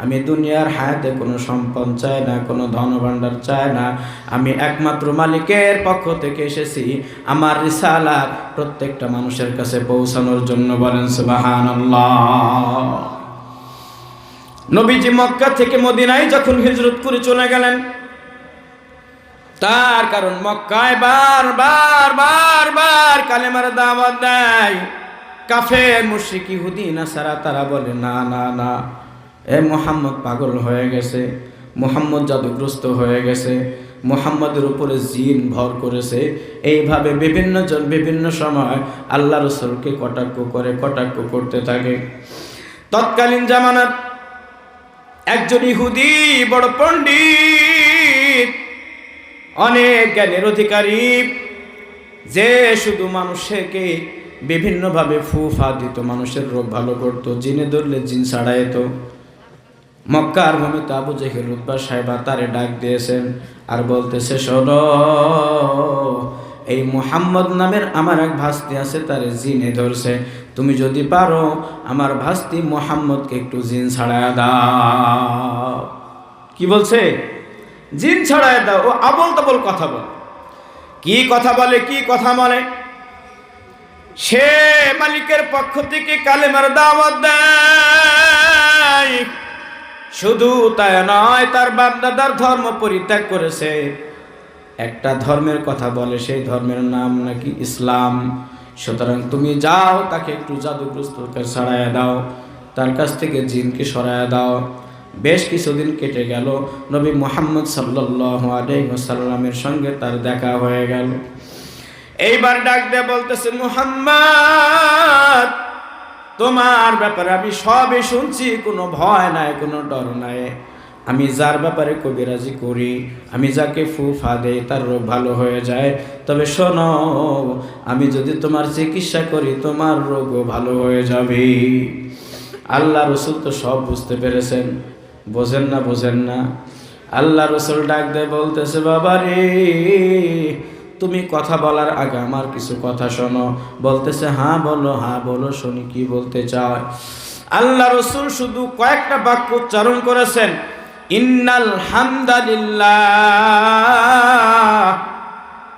A: আমি দুনিয়ার হায়াতে কোনো সম্পদ চাই না, কোনো ধন ভাণ্ডার চাই না, আমি একমাত্র মালিকের পক্ষ থেকে এসেছি আমার রিসালাত প্রত্যেকটা মানুষের কাছে পৌঁছানোর জন্য, বলেন সুবহানাল্লাহ। নবীজি মক্কা থেকে মদিনায় যখন হিজরত করে চলে গেলেন, তার কারণ মক্কায় বার কালেমার দাওয়াত দেয় কাফের মুশরিক ইহুদি নাসারা, তারা বলে না না না, এ মুহাম্মদ পাগল হয়ে গেছে, মুহাম্মদ জাদুগ্রস্ত হয়ে গেছে, মুহাম্মদের উপরে জিন ভর করেছে। এইভাবে বিভিন্ন জন বিভিন্ন সময় আল্লাহ রাসূলকে কটাক্ষ করতে থাকে। তৎকালীন জামানার একজন ইহুদি বড় পণ্ডিত, অনেক জ্ঞানের অধিকারী, যে শুধু মানুষকে বিভিন্নভাবে ফুফা দিত, মানুষের রোগ ভালো করত, জিনে ধরলে জিন ছাড়াইত। মক্কার ভূমিতে আবু জেহেল উতবা সাহেবা তারে ডাক দিয়েছেন আর বলতেছে, শোনো, এই মুহাম্মদ নামের আমার এক ভাস্তি আছে, তারে জিনে ধরছে, তুমি যদি পারো আমার ভাস্তি মুহাম্মদকে একটু জিন ছাড়ায় দাও। কি বলছে? জিন ছাড়ায় দাও। ও আবল তাবল কথা বলে, কি কথা বলে, সে মালিকের পক্ষ থেকে কালেমার দাওয়াত দেয়। শুধু তাই নয়, তার বাপ দাদার ধর্ম পরিত্যাগ করেছে, একটা ধর্মের কথা বলে, সেই ধর্মের নাম নাকি ইসলাম। সুতরাং তুমি যাও, তাকে একটু জাদুগ্রস্তকে সরায়া দাও, তার কাছ থেকে জিনকে সরায়া দাও। বেশ কিছুদিন কেটে গেল, নবী মুহাম্মদ সাল্লাল্লাহু আলাইহি ওয়াসাল্লামের সঙ্গে তার দেখা হয়ে গেল। এইবার ডাক দিয়ে বলতেছে, মুহাম্মদ, তোমার ব্যাপারে আমি সবই শুনছি, কোনো ভয় নাই, কোনো ডর নাই। আমি যার ব্যাপারে কবিরাজি করি, আমি যাকে ফুফা দেই, তার রোগ ভালো হয়ে যায়। তবে শোনো, আমি যদি তোমার চিকিৎসা করি, তোমার রোগও ভালো হয়ে যাবে। আল্লাহ রাসূল তো সব বুঝতে পেরেছেন, বোঝেন না। আল্লাহ রাসূল ডাক দিয়ে বলতেছে, বাবা রে, তুমি কথা বলার আগে আমার কিছু কথা শোনো। বলতেছে, হ্যাঁ বলো শুনি, কি বলতে চাও? আল্লাহ রাসূল শুধু কয়েকটা বাক্য উচ্চারণ করেছেন, ইন্নাল হামদালিল্লাহ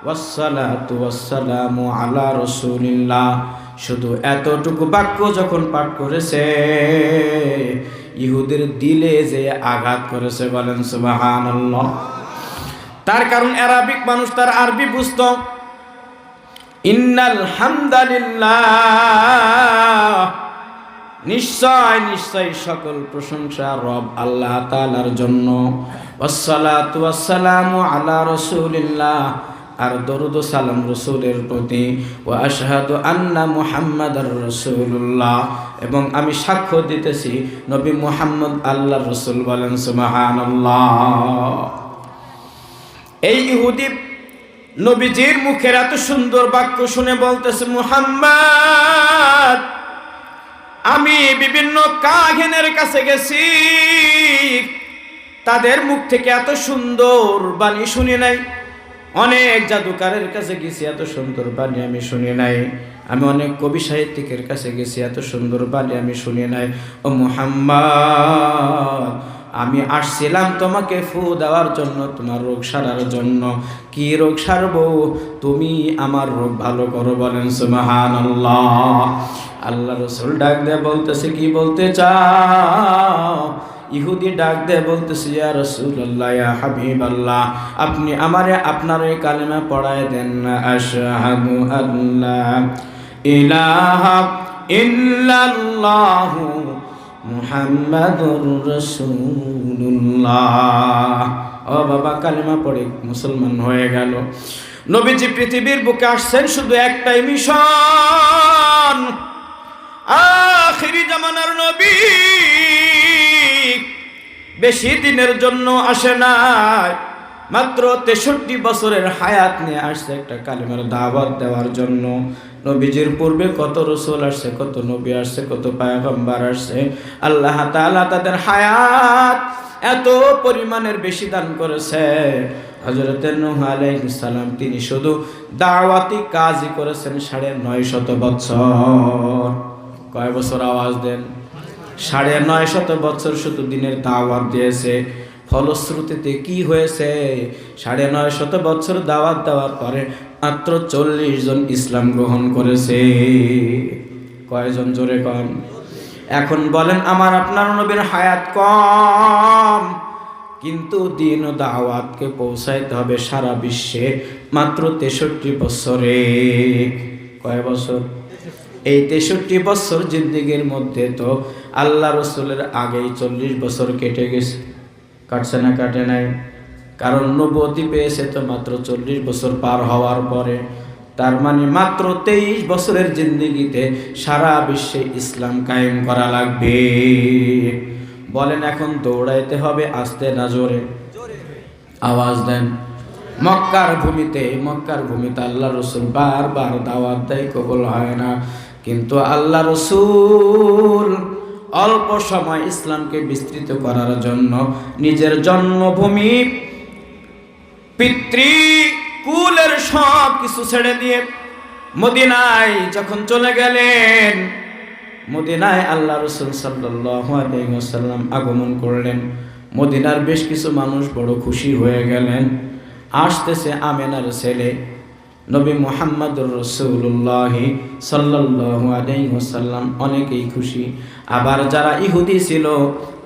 A: ওয়াসসালাতু ওয়াসসালামু আলা রাসূলিল্লাহ। শুধু এতটুকু বাক্য যখন পাঠ করেছে, ইহুদের দিলে যে আঘাত করেছে, বলেন সুবহানাল্লাহ। তার কারণ আরবিক মানুষ, তার আরবি বুঝত। ইন্নাল হামদালিল্লাহ, নিশ্চয় সকল প্রশংসা রব আল্লাহ তাআলার জন্য। ওয়াসসালাতু ওয়াসসালামু আলা রাসূলিল্লাহ, আর দরুদ ও সালাম রাসূলের প্রতি। ওয়া আশহাদু আন্না মুহাম্মাদার রাসূলুল্লাহ, এবং আমি সাক্ষ্য দিতেছি নবী মুহাম্মদ আল্লাহর রাসূল, বলেন সুবহানাল্লাহ। এই ইহুদি নবীজির মুখের এত সুন্দর বাক্য শুনে বলতেছে, মুহাম্মদ, আমি বিভিন্ন কাহিনের কাছে গেছি, তাদের মুখ থেকে এত সুন্দর বাণী শুনি নাই। অনেক জাদুকারের কাছে গেছি, এত সুন্দর বাণী আমি শুনি নাই। আমি অনেক কবি সাহিত্যিকের কাছে গেছি, এত সুন্দর বাণী আমি শুনি নাই। ও মুহাম্মদ, আমি আসছিলাম তোমাকে ফু দেওয়ার জন্য, তোমার রোগ সারার জন্য। কি রোগ সারবো? তুমি আমার রোগ ভালো করো, বলেন সুবহানাল্লাহ। আল্লাহ রাসূল ডাক দিয়ে বলতেছে, কি বলতে চাও? ইহুদি ডাক দিয়ে বলতেছে, ইয়া রাসূলুল্লাহ, ইয়া হাবিবাল্লাহ, আপনি আমারে আপনার এই কালেমা পড়ায় দেন না। আশহাদু আল্লা ইলাহা ইল্লাল্লাহু মুহাম্মাদুর রাসূলুল্লাহ। ও বাবা, কালেমা পড়ে মুসলমান হয়ে গেল। নবীজি পৃথিবীর বুকে আসছেন শুধু একটাই মিশন, আখিরি জামানার নবী। বেশি দিনের জন্য আসে নাই, মাত্র 63 বছরের হায়াত নিয়ে আসছে একটা কালিমার দাওয়াত দেওয়ার জন্য। নবীজির পূর্বে কত রাসূল আসছে, কত নবী আসছে, কত পয়গম্বর আসছে। আল্লাহ তাআলা তাদের হায়াত এত পরিমাণের বেশি দান করেছে। হযরত নূহ আলাইহিস সালাম তিনি শুধু দাওয়াতি কাজই করেছেন 950 বছর। কয় বছর? আওয়াজ দেন। 950 বছর শুধু দিনের দাওয়াত দিয়েছে। ফলশ্রুতিতে কি হয়েছে? 950 বছর দাওয়াত দেওয়ার পরে মাত্র 40 জন ইসলাম গ্রহণ করেছে। কয়জন? জোরে কন। এখন বলেন, আমার আপনার নবীর হায়াত কম, কিন্তু দিন ও দাওয়াতকে পৌঁছাইতে হবে সারা বিশ্বে মাত্র 63 বছরে। কয় বছর? এই 63 বছর জিন্দেগির মধ্যে তো আল্লাহ রসুলের আগেই 40 বছর কেটে গেছে। কাটছে না? কাটে নাই। কারণ নবুয়তি পেয়েছে তো মাত্র 40 বছর পার হওয়ার পরে। তার মানে মাত্র 23 বছরের জিন্দেগিতে সারা বিশ্বে ইসলাম কায়েম করা লাগবে। বলেন, এখন দৌড়াইতে হবে আস্তে না জোরে? আওয়াজ দেন। মক্কার ভূমিতে আল্লাহ রসুল বারবার দাওয়াত দেয়, কবুল হয় না। কিন্তু আল্লাহ রসুল অল্প সময় ইসলামকে বিস্তৃত করার জন্য নিজের জন্মভূমি পিতৃকুলের সব কিছু ছেড়ে দিয়ে মদিনায় যখন চলে গেলেন, মদিনায় আল্লাহ রসুল সাল্লাল্লাহু আলাইহি ওয়াসাল্লাম আগমন করলেন। মদিনার বেশ কিছু মানুষ বড় খুশি হয়ে গেলেন। আসতেছে আমেনার ছেলে নবী মুহাম্মদুর রাসূলুল্লাহ সাল্লাল্লাহু আলাইহি ওয়াসাল্লাম, অনেকেই খুশি। আবার যারা ইহুদি ছিল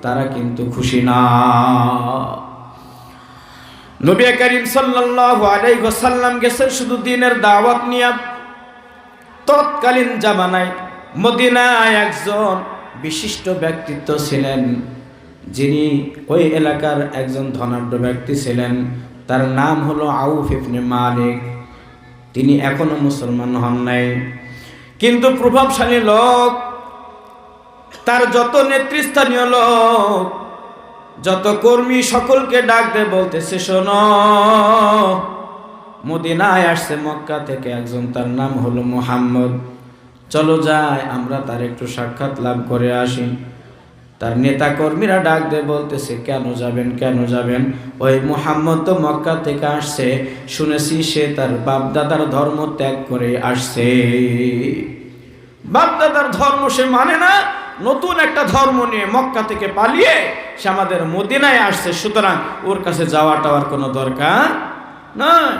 A: তারা কিন্তু খুশি না। নবী করিম সাল্লাল্লাহু আলাইহি ওয়াসাল্লাম গেছেন শুধু দ্বীনের দাওয়াত নিয়ে। তৎকালীন জামানায় মদিনায় একজন বিশিষ্ট ব্যক্তিত্ব ছিলেন, যিনি ওই এলাকার একজন ধনাঢ্য ব্যক্তি ছিলেন। তার নাম হলো আউফ ইবনে মালিক। তিনি এখনো মুসলমান হন নাই, কিন্তু প্রভাবশালী লোক। তার যত নেতৃস্থানীয় লোক, যত কর্মী, সকলকে ডাক দিয়ে বলতেছে, শোনো, মদিনায় আসছে মক্কা থেকে একজন, তার নাম হলো মুহাম্মদ। চলো যাই, আমরা তার একটু সাক্ষাৎ লাভ করে আসি। তার নেতা কর্মীরা ডাক দিয়ে বলতেছে, কেন যাবেন, কেন যাবেন? ওই মুহাম্মদ তো মক্কা থেকে আসছে, শুনেছি সে তার বাপদাদার ধর্ম ত্যাগ করে আসছে। বাপদাদার ধর্ম সে মানে না, নতুন একটা ধর্ম নিয়ে মক্কা থেকে পালিয়ে সে আমাদের মদিনায় আসছে। সুতরাং ওর কাছে যাওয়াটার কোনো দরকার নয়।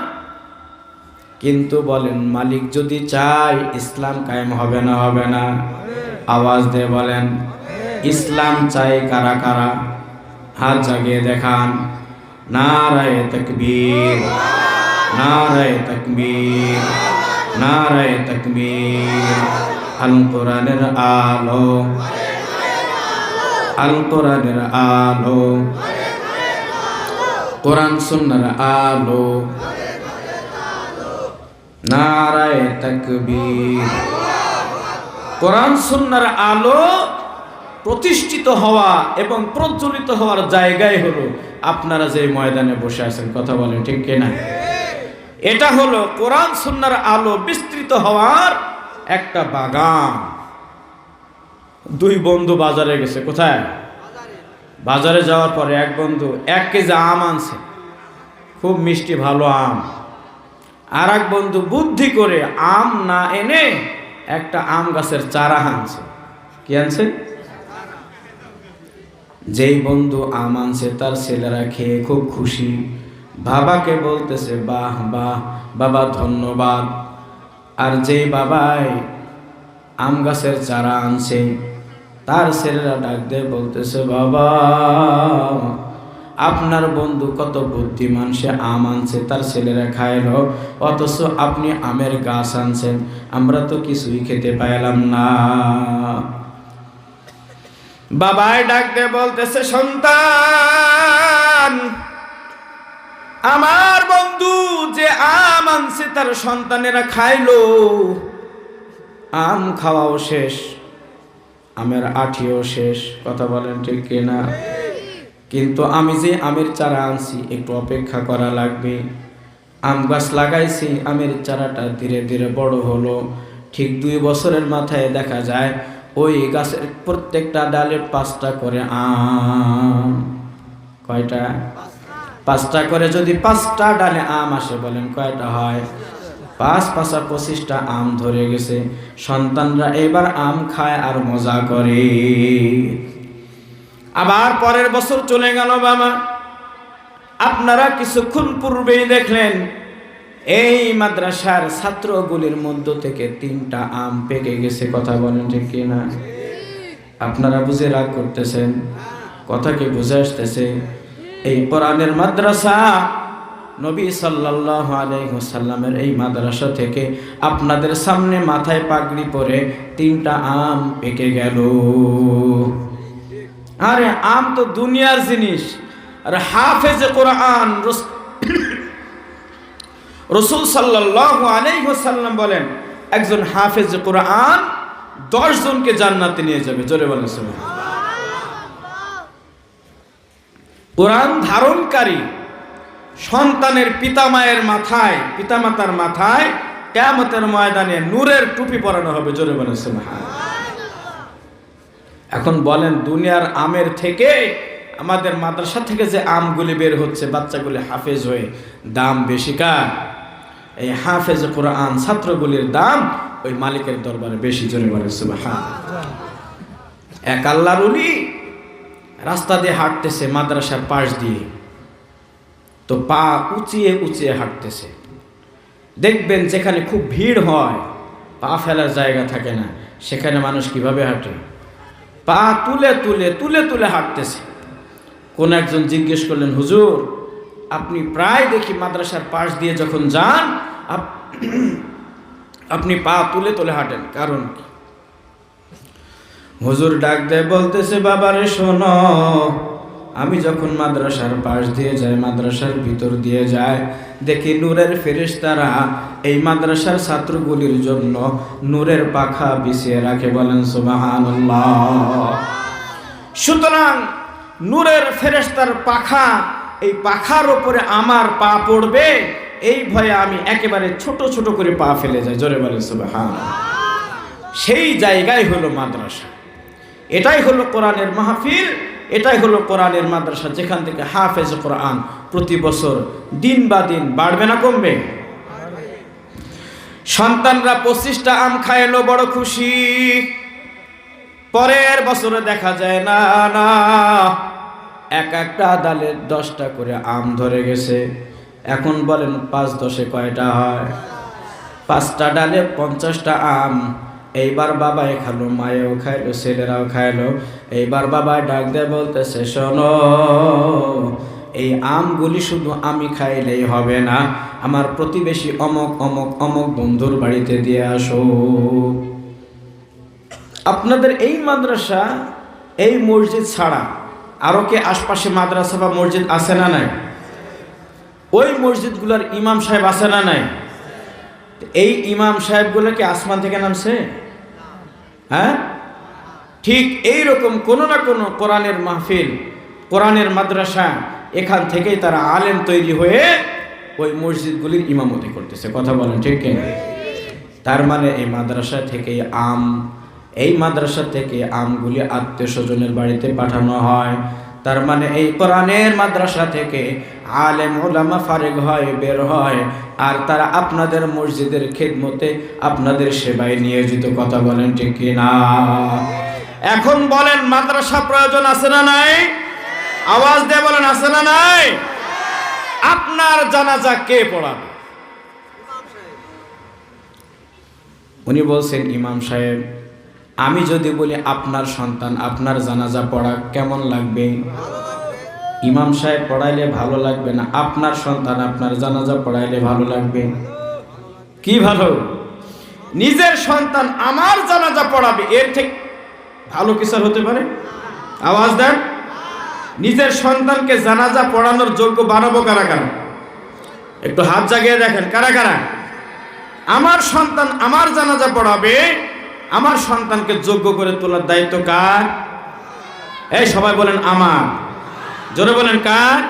A: কিন্তু বলেন, মালিক যদি চায় ইসলাম কায়েম হবে না? হবে না? আওয়াজ দিয়ে বলেন, ইসলাম চাই কারা কারা? হাত জাগিয়ে দেখান। নারায়ে তাকবীর, নারায়ে তাকবীর, নারায়ে তাকবীর। আল কোরআনের আলো, আল কোরআনের আলো, কোরআন সুন্নাহর আলো। নারায়ে তাকবীর। কোরআন সুন্নাহর আলো প্রতিষ্ঠিত হওয়া এবং প্রজ্বলিত হওয়ার জায়গায় হলো আপনারা যে ময়দানে বসে আছেন। কথা বলেন ঠিক কিনা? এটা হলো কোরআন সুন্নাহর আলো বিস্তৃত হওয়ার একটা বাগান। দুই বন্ধু বাজারে গেছে। কোথায়? বাজারে যাওয়ার পরে এক বন্ধু 1 কেজি আম আনছে, খুব মিষ্টি ভালো আম। আর এক বন্ধু বুদ্ধি করে আম না এনে একটা আম গাছের চারা আনছে। কি আনছে? যেই বন্ধু আম আনছে তার ছেলেরা খেয়ে খুব খুশি। বাবাকে বলতেছে, বাহ বাহ বাবা, ধন্যবাদ। আর যেই বাবাই আম গাছের চারা আনছে তার ছেলেরা ডাক দিয়ে বলতেছে, বাবা, আপনার বন্ধু কত বুদ্ধিমান, সে আম আনছে, তার ছেলেরা খাইলো, অথচ আপনি আমের গাছ আনছেন, আমরা তো কিছুই খেতে পাইলাম না। বাবাই ডাক দিয়ে বলতেছে, সন্তান, আমার বন্ধু যে আম আনছে তার সন্তানেরা খাইলো, আম খাওয়াও শেষ, আমের আঠিও শেষ। কথা বলেন ঠিক কিনা? কিন্তু আমি যে আমের চারা আনছি একটু অপেক্ষা করা লাগবে। আম গাছ লাগাইছি, আমের চারাটা ধীরে ধীরে বড় হলো। ঠিক 2 বছরের মাথায় দেখা যায় ওই গাছের প্রত্যেকটা ডালে 5টা করে আম। কয়টা? 5টা করে। যদি 5টা ডালে আম আসে, বলেন কয়টা হয়? 5 5 25টা আম ধরে গেছে। সন্তানরা এবার আম খায় আর মজা করে। আবার পরের বছর চলে গেল বাবা। আপনারা কিছুক্ষণ পূর্বেই দেখলেন এই মাদ্রাসার ছাত্রগুলির মধ্য থেকে 3টা আম পেকে গেছে। কথা বলেন ঠিক কিনা? আপনারা বুঝে রাগ করতেছেন? কথা কি বুঝে আসতেছে? এই কোরআনের মাদ্রাসা, নবী সাল্লাল্লাহু আলাইহি ওয়াসাল্লামের এই মাদ্রাসা থেকে আপনাদের সামনে মাথায় পাগড়ি পরে 3টা আম পেকে গেল। আরে আম তো দুনিয়ার জিনিস। আর হাফেজে কোরআন রাসূল সাল্লাল্লাহু আলাইহি ওয়াসাল্লাম বলেন, একজন হাফেজে কোরআন 10 জনকে জান্নাতে নিয়ে যাবে। জোরে বলেন সুবহানাল্লাহ। কোরআন ধারণকারী সন্তানের পিতামাতার মাথায় কিয়ামতের ময়দানে নূরের টুপি পরানো হবে। জোরে বলেন সুবহানাল্লাহ। এখন বলেন, দুনিয়ার আমের থেকে আমাদের মাদ্রাসা থেকে যে আমগুলি বের হচ্ছে, বাচ্চাগুলি হাফেজ হয়ে, দাম বেশি কার? এই হাফেজ কোরআন ছাত্রগুলির দাম ওই মালিকের দরবারে বেশি। জোরে বলেন সুবহানাল্লাহ। এক আল্লাহর ওলি রাস্তা দিয়ে হাঁটতেছে মাদ্রাসার পাশ দিয়ে, তো পা উঁচিয়ে উঁচিয়ে হাঁটতেছে। দেখবেন যেখানে খুব ভিড় হয়, পা ফেলার জায়গা থাকে না, সেখানে মানুষ কিভাবে হাঁটে? পা তুলে তুলে তুলে তুলে হাঁটতেছে। কোন একজন জিজ্ঞেস করলেন, হুজুর আপনি প্রায় দেখি মাদ্রাসার পাশ দিয়ে যখন যান আপনি পা তুলে তুলে হাঁটেন, কারণ কি? হুজুর ডাক দেয় বলতেছে, বাবারে শোনো, আমি যখন মাদ্রাসার পাশ দিয়ে যাই, মাদ্রাসার ভিতর দিয়ে যায়, দেখি নূরের ফেরেশতারা এই মাদ্রাসার ছাত্রগুলির জন্য নূরের পাখা বিছিয়ে রাখে। বলেন সুবহানাল্লাহ। সুতরাং নূরের ফেরেশতার পাখা, এই পাখার উপরে আমার পা পড়বে, এই ভয়ে আমি একেবারে ছোট ছোট করে পা ফেলে যাই। জোরে বলেন সুবহানাল্লাহ। সেই জায়গায় হলো মাদ্রাসা। এটাই হলো কোরআনের মাহফিল, এটাই হলো কোরআনের মাদ্রাসা, যেখান থেকে হাফেজ কোরআন প্রতি বছর দিন বা দিন বাড়বে না কমবে? সন্তানরা 25টা আম খাইলো, বড় খুশি। পরের বছরে দেখা যায় না না, এক একটা ডালে 10টা করে আম ধরে গেছে। এখন বলেন 5 10 কয়টা হয়? 5টা ডালে 50টা আম। এইবার বাবাই খালো, মায়েও খাইলো, ছেলেরাও খাইলো। এইবার বাবাই ডাক দেয় বলতেছে, শোনো, এই আমগুলি শুধু আমি খাইলেই হবে না, আমার প্রতিবেশী অমক অমক অমক বন্ধুর বাড়িতে দিয়ে আসো। আপনাদের এই মাদ্রাসা, এই মসজিদ ছাড়া আরো কি আশপাশে মাদ্রাসা বা মসজিদ আছে না নাই? ওই মসজিদগুলোর ইমাম সাহেব আছে না নাই? এই ইমাম সাহেবগুলো কি আসমান থেকে নামছে? হ্যাঁ, ঠিক এইরকম কোনো না কোনো কোরআনের মাহফিল, কোরআনের মাদ্রাসা, এখান থেকেই তারা আলেম তৈরি হয়ে ওই মসজিদগুলির ইমামতি করতেছে। কথা বলেন ঠিক কিনা? তার মানে এই মাদ্রাসা থেকে এই মাদ্রাসা থেকে আমগুলি আত্মীয় স্বজনের বাড়িতে পাঠানো হয়। তার মানে এই কোরআনের মাদ্রাসা থেকে আলেম উলামা ফারিগ হয়, বের হয়, আর তারা আপনাদের মসজিদের খিদমতে, আপনাদের সেবায় নিয়োজিত। কথা বলেন ঠিক কিনা? এখন বলেন, মাদ্রাসা প্রয়োজন আছে না নাই? আওয়াজ দিয়ে বলেন, আছে না নাই? আপনার জানাজা কে পড়াবে? উনি বলছেন, ইমাম সাহেব, আমি যদি বলি আপনার সন্তান আপনার জানাজা পড়া কেমন লাগবে? ইমাম সাহেব পড়াইলে ভালো লাগবে না, আপনার সন্তান আপনার জানাজা পড়াইলে ভালো লাগবে? কি ভালো? নিজের সন্তান আমার জানাজা পড়াবে, এর ঠিক ভালো কিছু হতে পারে? আওয়াজ দেন। নিজের সন্তানকে জানাজা পড়ানোর যোগ্য বানাবো কারা কারা? একটু হাত জাগিয়ে দেখেন, কারা কারা? আমার সন্তান আমার জানাজা পড়াবে, আমার সন্তানকে যোগ্য করে তোলার দায়িত্ব কার? এই সবাই বলেন আমার। জোরে বলেন কার?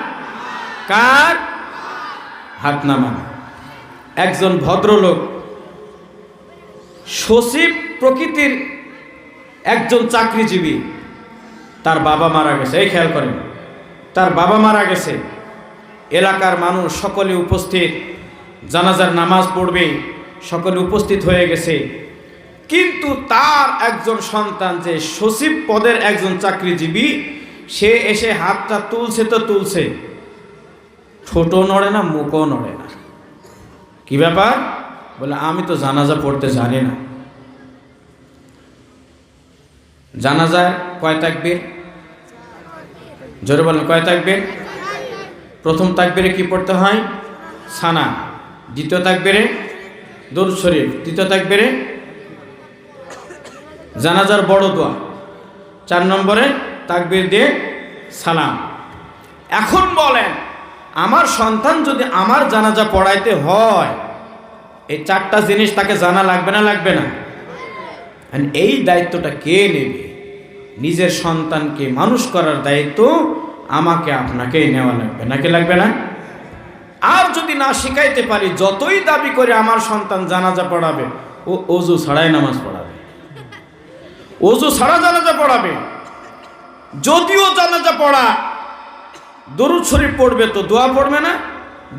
A: কার? হাত নামান। একজন ভদ্রলোক, সচিব প্রকৃতির একজন চাকরিজীবী, তার বাবা মারা গেছে। এই খেয়াল করেন, তার বাবা মারা গেছে। এলাকার মানুষ সকলে উপস্থিত, জানাজার নামাজ পড়বে, সকলে উপস্থিত হয়ে গেছে। কিন্তু তার একজন সন্তান, যে সচিব পদের একজন চাকরিজীবী, সে এসে হাতটা তুলছে তো তুলছে, ঠোঁটও নড়ে না, মুখও নড়ে না। কি ব্যাপার? বলে আমি তো জানাজা পড়তে জানি না। জানাজায় কয় তাকবীর? জোরে বলেন, কয় তাকবীর? প্রথম তাকবীরে কি পড়তে হয়? সানা। দ্বিতীয় তাকবীরে দরুদ শরীফ। তৃতীয় তাকবীরে জানাজার বড় দোয়া। 4 নম্বরে তাকবীর দিয়ে সালাম। এখন বলেন, আমার সন্তান যদি আমার জানাজা পড়াইতে হয়, এই 4টা জিনিস তাকে জানা লাগবে না? লাগবে না? এই দায়িত্বটা কে নেবে? নিজের সন্তানকে মানুষ করার দায়িত্ব আমাকে আপনাকেই নেওয়া লাগবে, নাকি লাগবে না? আর যদি না শিখাইতে পারি, যতই দাবি করে আমার সন্তান জানাজা পড়াবে, ও ওযু ছাড়াই নামাজ পড়াবে, ওযু ছাড়া জানাজা পড়াবে। যদিও জানাজা পড়া দরুদ শরীফ পড়বে তো দোয়া পড়বে না,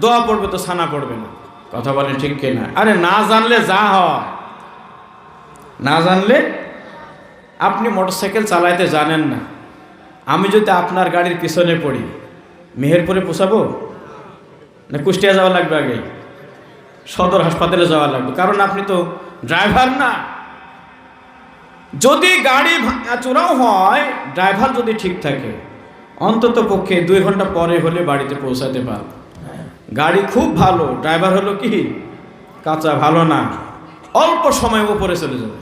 A: দোয়া পড়বে তো সানা পড়বে না। কথা বলেন ঠিক কিনা? আরে না জানলে যা হয়, না জানলে, আপনি মোটরসাইকেল চালাইতে জানেন না, আমি যদি আপনার গাড়ির পিছনে পড়ি, মেহেরপুরে পৌঁছাবো না কুষ্টিয়া যাওয়া লাগবে? আগে সদর হাসপাতালে যাওয়া লাগবে, কারণ আপনি তো ড্রাইভার না। যদি গাড়ি চোরাও হয়, ড্রাইভার যদি ঠিক থাকে, অন্তত পক্ষে 2 ঘন্টা পরে হলে বাড়িতে পৌঁছাতে পারবে। গাড়ি খুব ভালো, ড্রাইভার হলো কি কাঁচা, ভালো না, অল্প সময় উপরে চলে যাবে।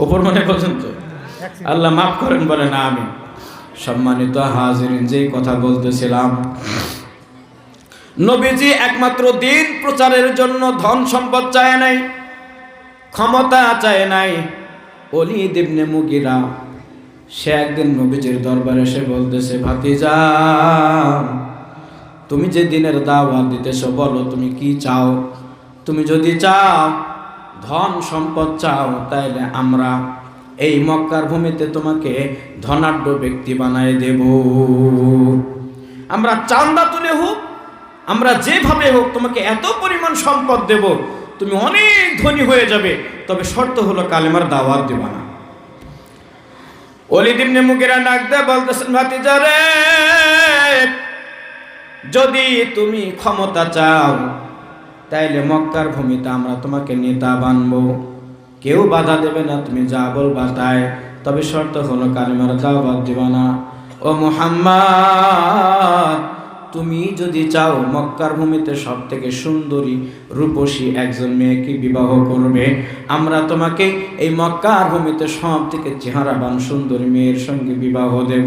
A: উপর মনে পর্যন্ত আল্লাহ মাফ করেন, বলে না আমি। সম্মানিত হাজিরিন, যেই কথা বলতেছিলাম, নবীজি একমাত্র দিন প্রচারের জন্য ধন সম্পদ চায় নাই, ক্ষমতা চায় নাই। ওলীদ ইবনে মুগীরা, সে একদিন নবীজির দরবারে এসে বলতেছে, ভাতিজা, তুমি যে দিনের দাওয়াত দিতেছো, বলো তুমি কি চাও? তুমি যদি চাও ধন সম্পদ চাও, তাইলে আমরা এই মক্কার ভূমিতে তোমাকে ধনাঢ্য ব্যক্তি বানায় দেব। আমরা চাঁদা তুলে হোক, আমরা যেভাবে হোক তোমাকে এত পরিমাণ সম্পদ দেব, তুমি অনেক ধনী হয়ে যাবে, তবে শর্ত হলো কালেমার দাওয়াত দেবা না। ওলীদ ইবনে মুগীরা ডাক দিয়ে বলতেছেন, ভাতিজা রে, যদি তুমি ক্ষমতা চাও, তাইলে মক্কার ভূমিতে আমরা তোমাকে নেতা বানবো, কেউ বাধা দেবে না, তুমি যা বলবা তাই, তবে শর্ত হলো কালেমার দাওয়াত দিবা না। ও মুহাম্মদ, তুমি যদি চাও মক্কার ভূমিতে সব থেকে সুন্দরী রূপসী একজন মেয়েকে বিবাহ করবে, আমরা তোমাকে এই মক্কার ভূমিতে সব থেকে চেহারাবান সুন্দরী মেয়ের সঙ্গে বিবাহ দেব।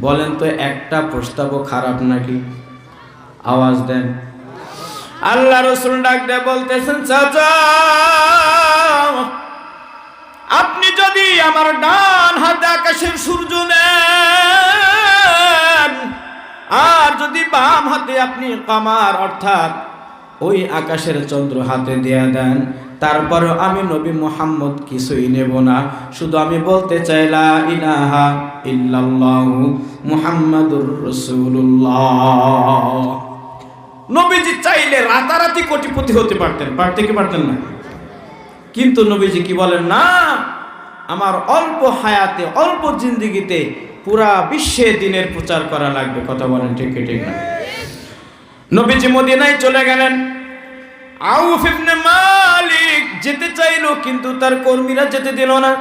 A: বলেন তো, একটা প্রস্তাবও খারাপ নাকি? আওয়াজ দেন। আল্লাহ রাসূল ডাক দিয়ে বলতেছেন, চাচা, আপনি যদি আমার ডান হাতে আকাশের সূর্য নেন, আর যদি বাম হাতে আপনি কামার অর্থাৎ ওই আকাশের চন্দ্র হাতে দিয়ে দেন, তারপরও আমি নবী মুহাম্মদ কিছুই নেব না। শুধু আমি বলতে চাই, লা ইলাহা ইল্লাল্লাহু মুহাম্মাদুর রাসূলুল্লাহ। নবীজি চাইলে রাতারাতি কোটিপতি হতে পারতেন, পারতে কি পারতেন না? কিন্তু নবীজি কি বলেন, না, আমার অল্প হায়াতে, অল্প জিন্দেগিতে পুরা বিশ্বে দিনের প্রচার করা লাগবে। কথা বলেন ঠিক ঠিক না? নবীজি মদিনায় চলে গেলেন। আউফ ইবনে মালিক যেতে চাইলো, কিন্তু তার কর্মীরা যেতে দিল না।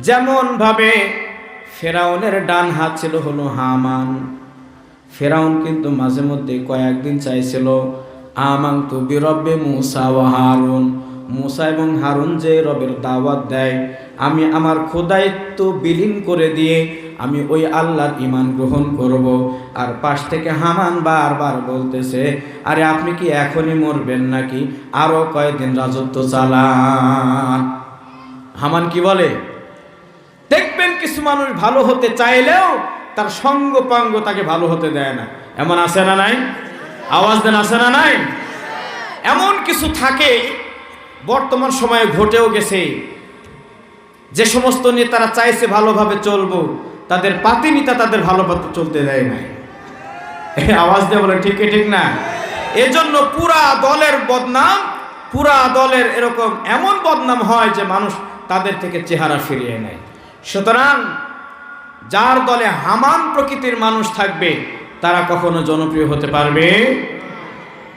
A: যেমন ভাবে ফেরাউনের ডান হাত ছিল হলো হামান, ফেরাউন কিন্তু মাঝে মধ্যে কয়েকদিন চাইছিল, আমানতু বিরব্বি মুসা ওয়া হারুন, মুসা এবং হারুন যে রবের দাওয়াত দেয়, আমি আমার খোদায়িত্ব বিলীন করে দিয়ে আমি ওই আল্লাহর ঈমান গ্রহণ করব। আর পাশ থেকে হামান বারবার বলতেছে, আরে আপনি কি এখনই মরবেন নাকি? আরো কয়েকদিন রাজত্ব চালান। হামান কি বলে? দেখবেন কিছু মানুষ ভালো হতে চাইলেও তার সঙ্গ পাঙ্গ তাকে ভালো হতে দেয় না। এমন আছে না নাই? আওয়াজ দেন, আছে না নাই? এমন কিছু থাকে বর্তমান সময়ে ঘটেও গেছে, যে সমস্ত নেতারা চাইছে ভালোভাবে চলবো, তাদের পাতি নেতা তাদের ভালোভাবে চলতে দেয় নাই। আওয়াজ দিয়ে বলে ঠিক ঠিক না? এজন্য পুরা দলের বদনাম, পুরা দলের এরকম এমন বদনাম হয় যে মানুষ তাদের থেকে চেহারা ফিরিয়ে নেয়। সুতরাং যার দলে হামান প্রকৃতির মানুষ থাকবে তারা কখনো জনপ্রিয় হতে পারবে।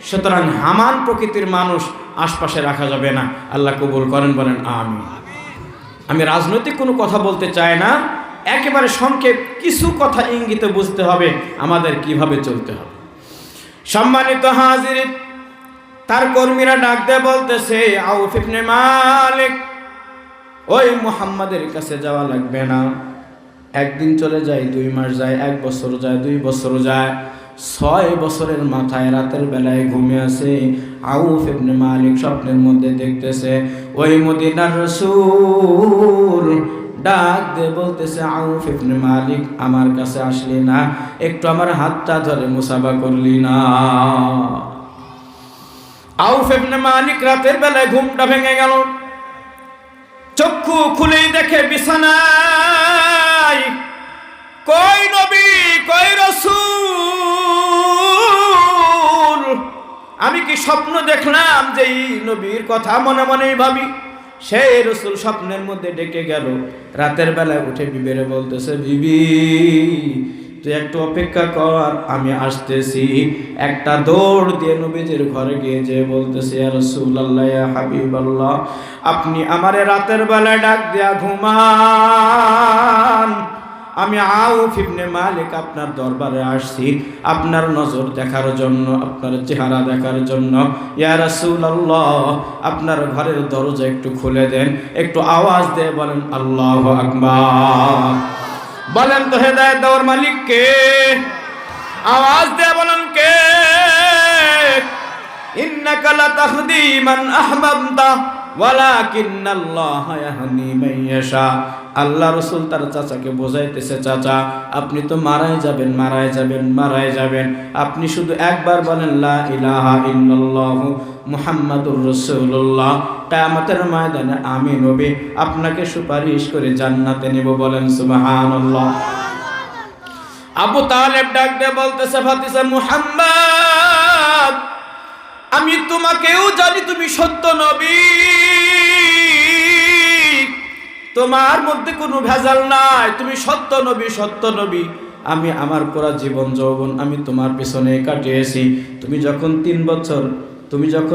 A: সুতরাং হামান প্রকৃতির মানুষ আশপাশে রাখা যাবে না। আল্লাহ কবুল করেন, বলেন আমিন। আমি রাজনৈতিক কোনো কথা বলতে চাই না, একেবারে সংক্ষেপ কিছু কথা ইঙ্গিতে বুঝতে হবে আমাদের কিভাবে চলতে হবে। সম্মানিত হাজিরিন, তার কর্মীরা ডাক দিয়ে বলতেছে, আউফ ইবনে মালিক, ওই মুহাম্মাদের কাছে যাওয়া লাগবে না। একদিন চলে যায়, 2 মাস যায়, 1 বছর যায়, 2 বছর যায়, 6 বছরের মাথায় রাতের বেলায় ঘুমে আছে আউফ ইবনে মালিক স্বপ্নের মধ্যে দেখতেছে ওই মদিনার রাসূল ডাক দিয়ে বলতেছে, আউফ ইবনে মালিক আমার কাছে আসলি না, একটু আমার হাতটা ধরে মুসাফা করলি না। আউফ ইবনে মালিক রাতের বেলায় ঘুমটা ভেঙে গেল, চক্ষু খুলেই দেখে বিছানায় কই নবী, কই রাসূল। আমি কি স্বপ্ন দেখলাম যে এই নবীর কথা মনে মনেই ভাবি? সেই রাসূল স্বপ্নের মধ্যে ডেকে গেল, রাতের বেলায় উঠে বিবিরে বলতেছে, বিবি তুই একটু অপেক্ষা কর, আমি আসতেছি। একটা দৌড় দিয়ে নবীজির ঘরে গিয়ে যে বলতেছে, ইয়া রাসূলুল্লাহ, ইয়া হাবিবাল্লাহ, আপনি আমারে রাতের বেলায় ডাক দিয়া ঘুমান। আমি আউফ ইবনে মালিক আপনার দরবারে আসছি আপনার নজর দেখার জন্য, আপনার চেহারা দেখার জন্য। ইয়া রাসূলুল্লাহ, আপনার ঘরের দরজা একটু খুলে দেন। একটু আওয়াজ দিয়ে বলেন আল্লাহু আকবার। বলেন তো হেদায়েত দেওয়ার মালিক কে? আওয়াজ দিয়ে বলেন কে? ইন্নাকা লাতাহদি মান আহবাবতা ওয়ালাকিন্নাল্লাহা ইয়াহদি মান ইয়াশা। আল্লাহ রাসূল তার চাচাকে বোঝাইতেছে, চাচা আপনি তো মারাই যাবেন, মারাই যাবেন, মারাই যাবেন। আপনি শুধু একবার বলেন লা ইলাহা ইল্লাল্লাহু মুহাম্মাদুর রাসূলুল্লাহ, কিয়ামতের ময়দানে আমি নবী আপনাকে সুপারিশ করে জান্নাতে নেব। বলেন সুবহানাল্লাহ। আবু তালেব ডাক দিয়ে বলতেছে, ভাতিজা মুহাম্মদ, আমি তোমাকেও জানি তুমি সত্য নবী, তোমার মধ্যে কোনো ভেজাল নাই, তুমি সত্য নবী, সত্য নবী। আমি আমার পুরা জীবন যৌবন আমি তোমার পিছনে কাটিয়েছি। তুমি যখন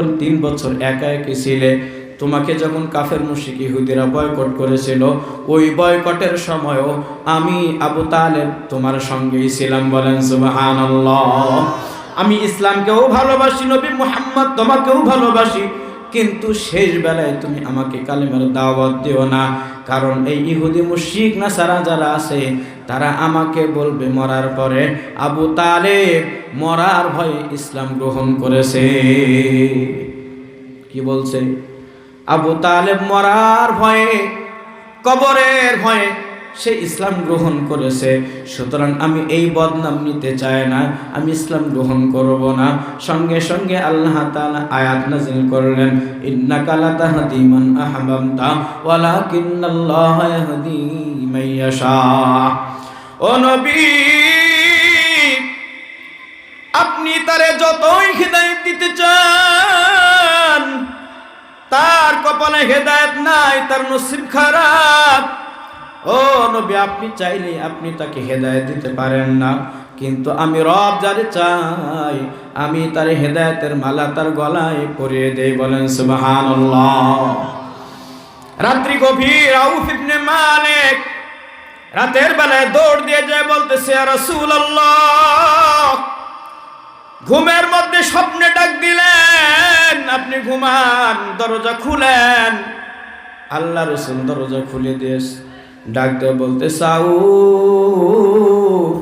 A: 3 বছর একা একা ছিলে, তোমাকে যখন কাফের মুশরিক ইহুদিরা বয়কট করেছিল, ওই বয়কটের সময়ও আমি আবু তালেব তোমার সঙ্গেই ছিলাম। বলেন সুবহানাল্লাহ। আমি ইসলামকেও ভালোবাসি, নবী মুহাম্মদ তোমাকেও ভালোবাসি, কিন্তু শেষ বেলায় তুমি আমাকে কালেমার দাওয়াত দিও না, কারণ এই ইহুদি মুশরিক নাসারা যারা আছে তারা আমাকে বলবে মরার পরে আবু তালেব মরার ভয়ে ইসলাম গ্রহণ করেছে। কি বলছে? আবু তালেব মরার ভয়ে, কবরের ভয়ে সে ইসলাম গ্রহণ করেছে। সুতরাং আমি এই বদনাম নিতে চাই না, আমি ইসলাম গ্রহণ করব না। সঙ্গে সঙ্গে আল্লাহ তাআলা আয়াত নাযিল করলেন, ইন্নাকা লাতাহদি মান আহবাবতা ওয়ালাকিন্নাল্লাহা ইয়াহদি মান ইয়াশা। ও নবী, আপনি তারে যতই হিদায়াত দিতে চান, তার কপালে হেদায়েত নাই, তার নসিব খারাপ। ও নবী, আপনি চাইলে আপনি তাকে হেদায়েত দিতে পারেন না, কিন্তু আমি রব যারে চাই আমি তার হেদায়েতের মালা তার গলায় পরিয়ে দেই। বলেন সুবহানাল্লাহ। রাত্রি গভীর, আউফ ইবনে মালিক রাতের বেলায় দৌড় দিয়ে যায় বলতেছে, ইয়া রাসূলুল্লাহ, ঘুমের মধ্যে স্বপ্নে ডাক দিলেন, আপনি ঘুমান, দরজা খুলেন। আল্লাহ রাসূল দরজা খুলে দিয়েছে, ডাক দিয়ে বলতে, আউফ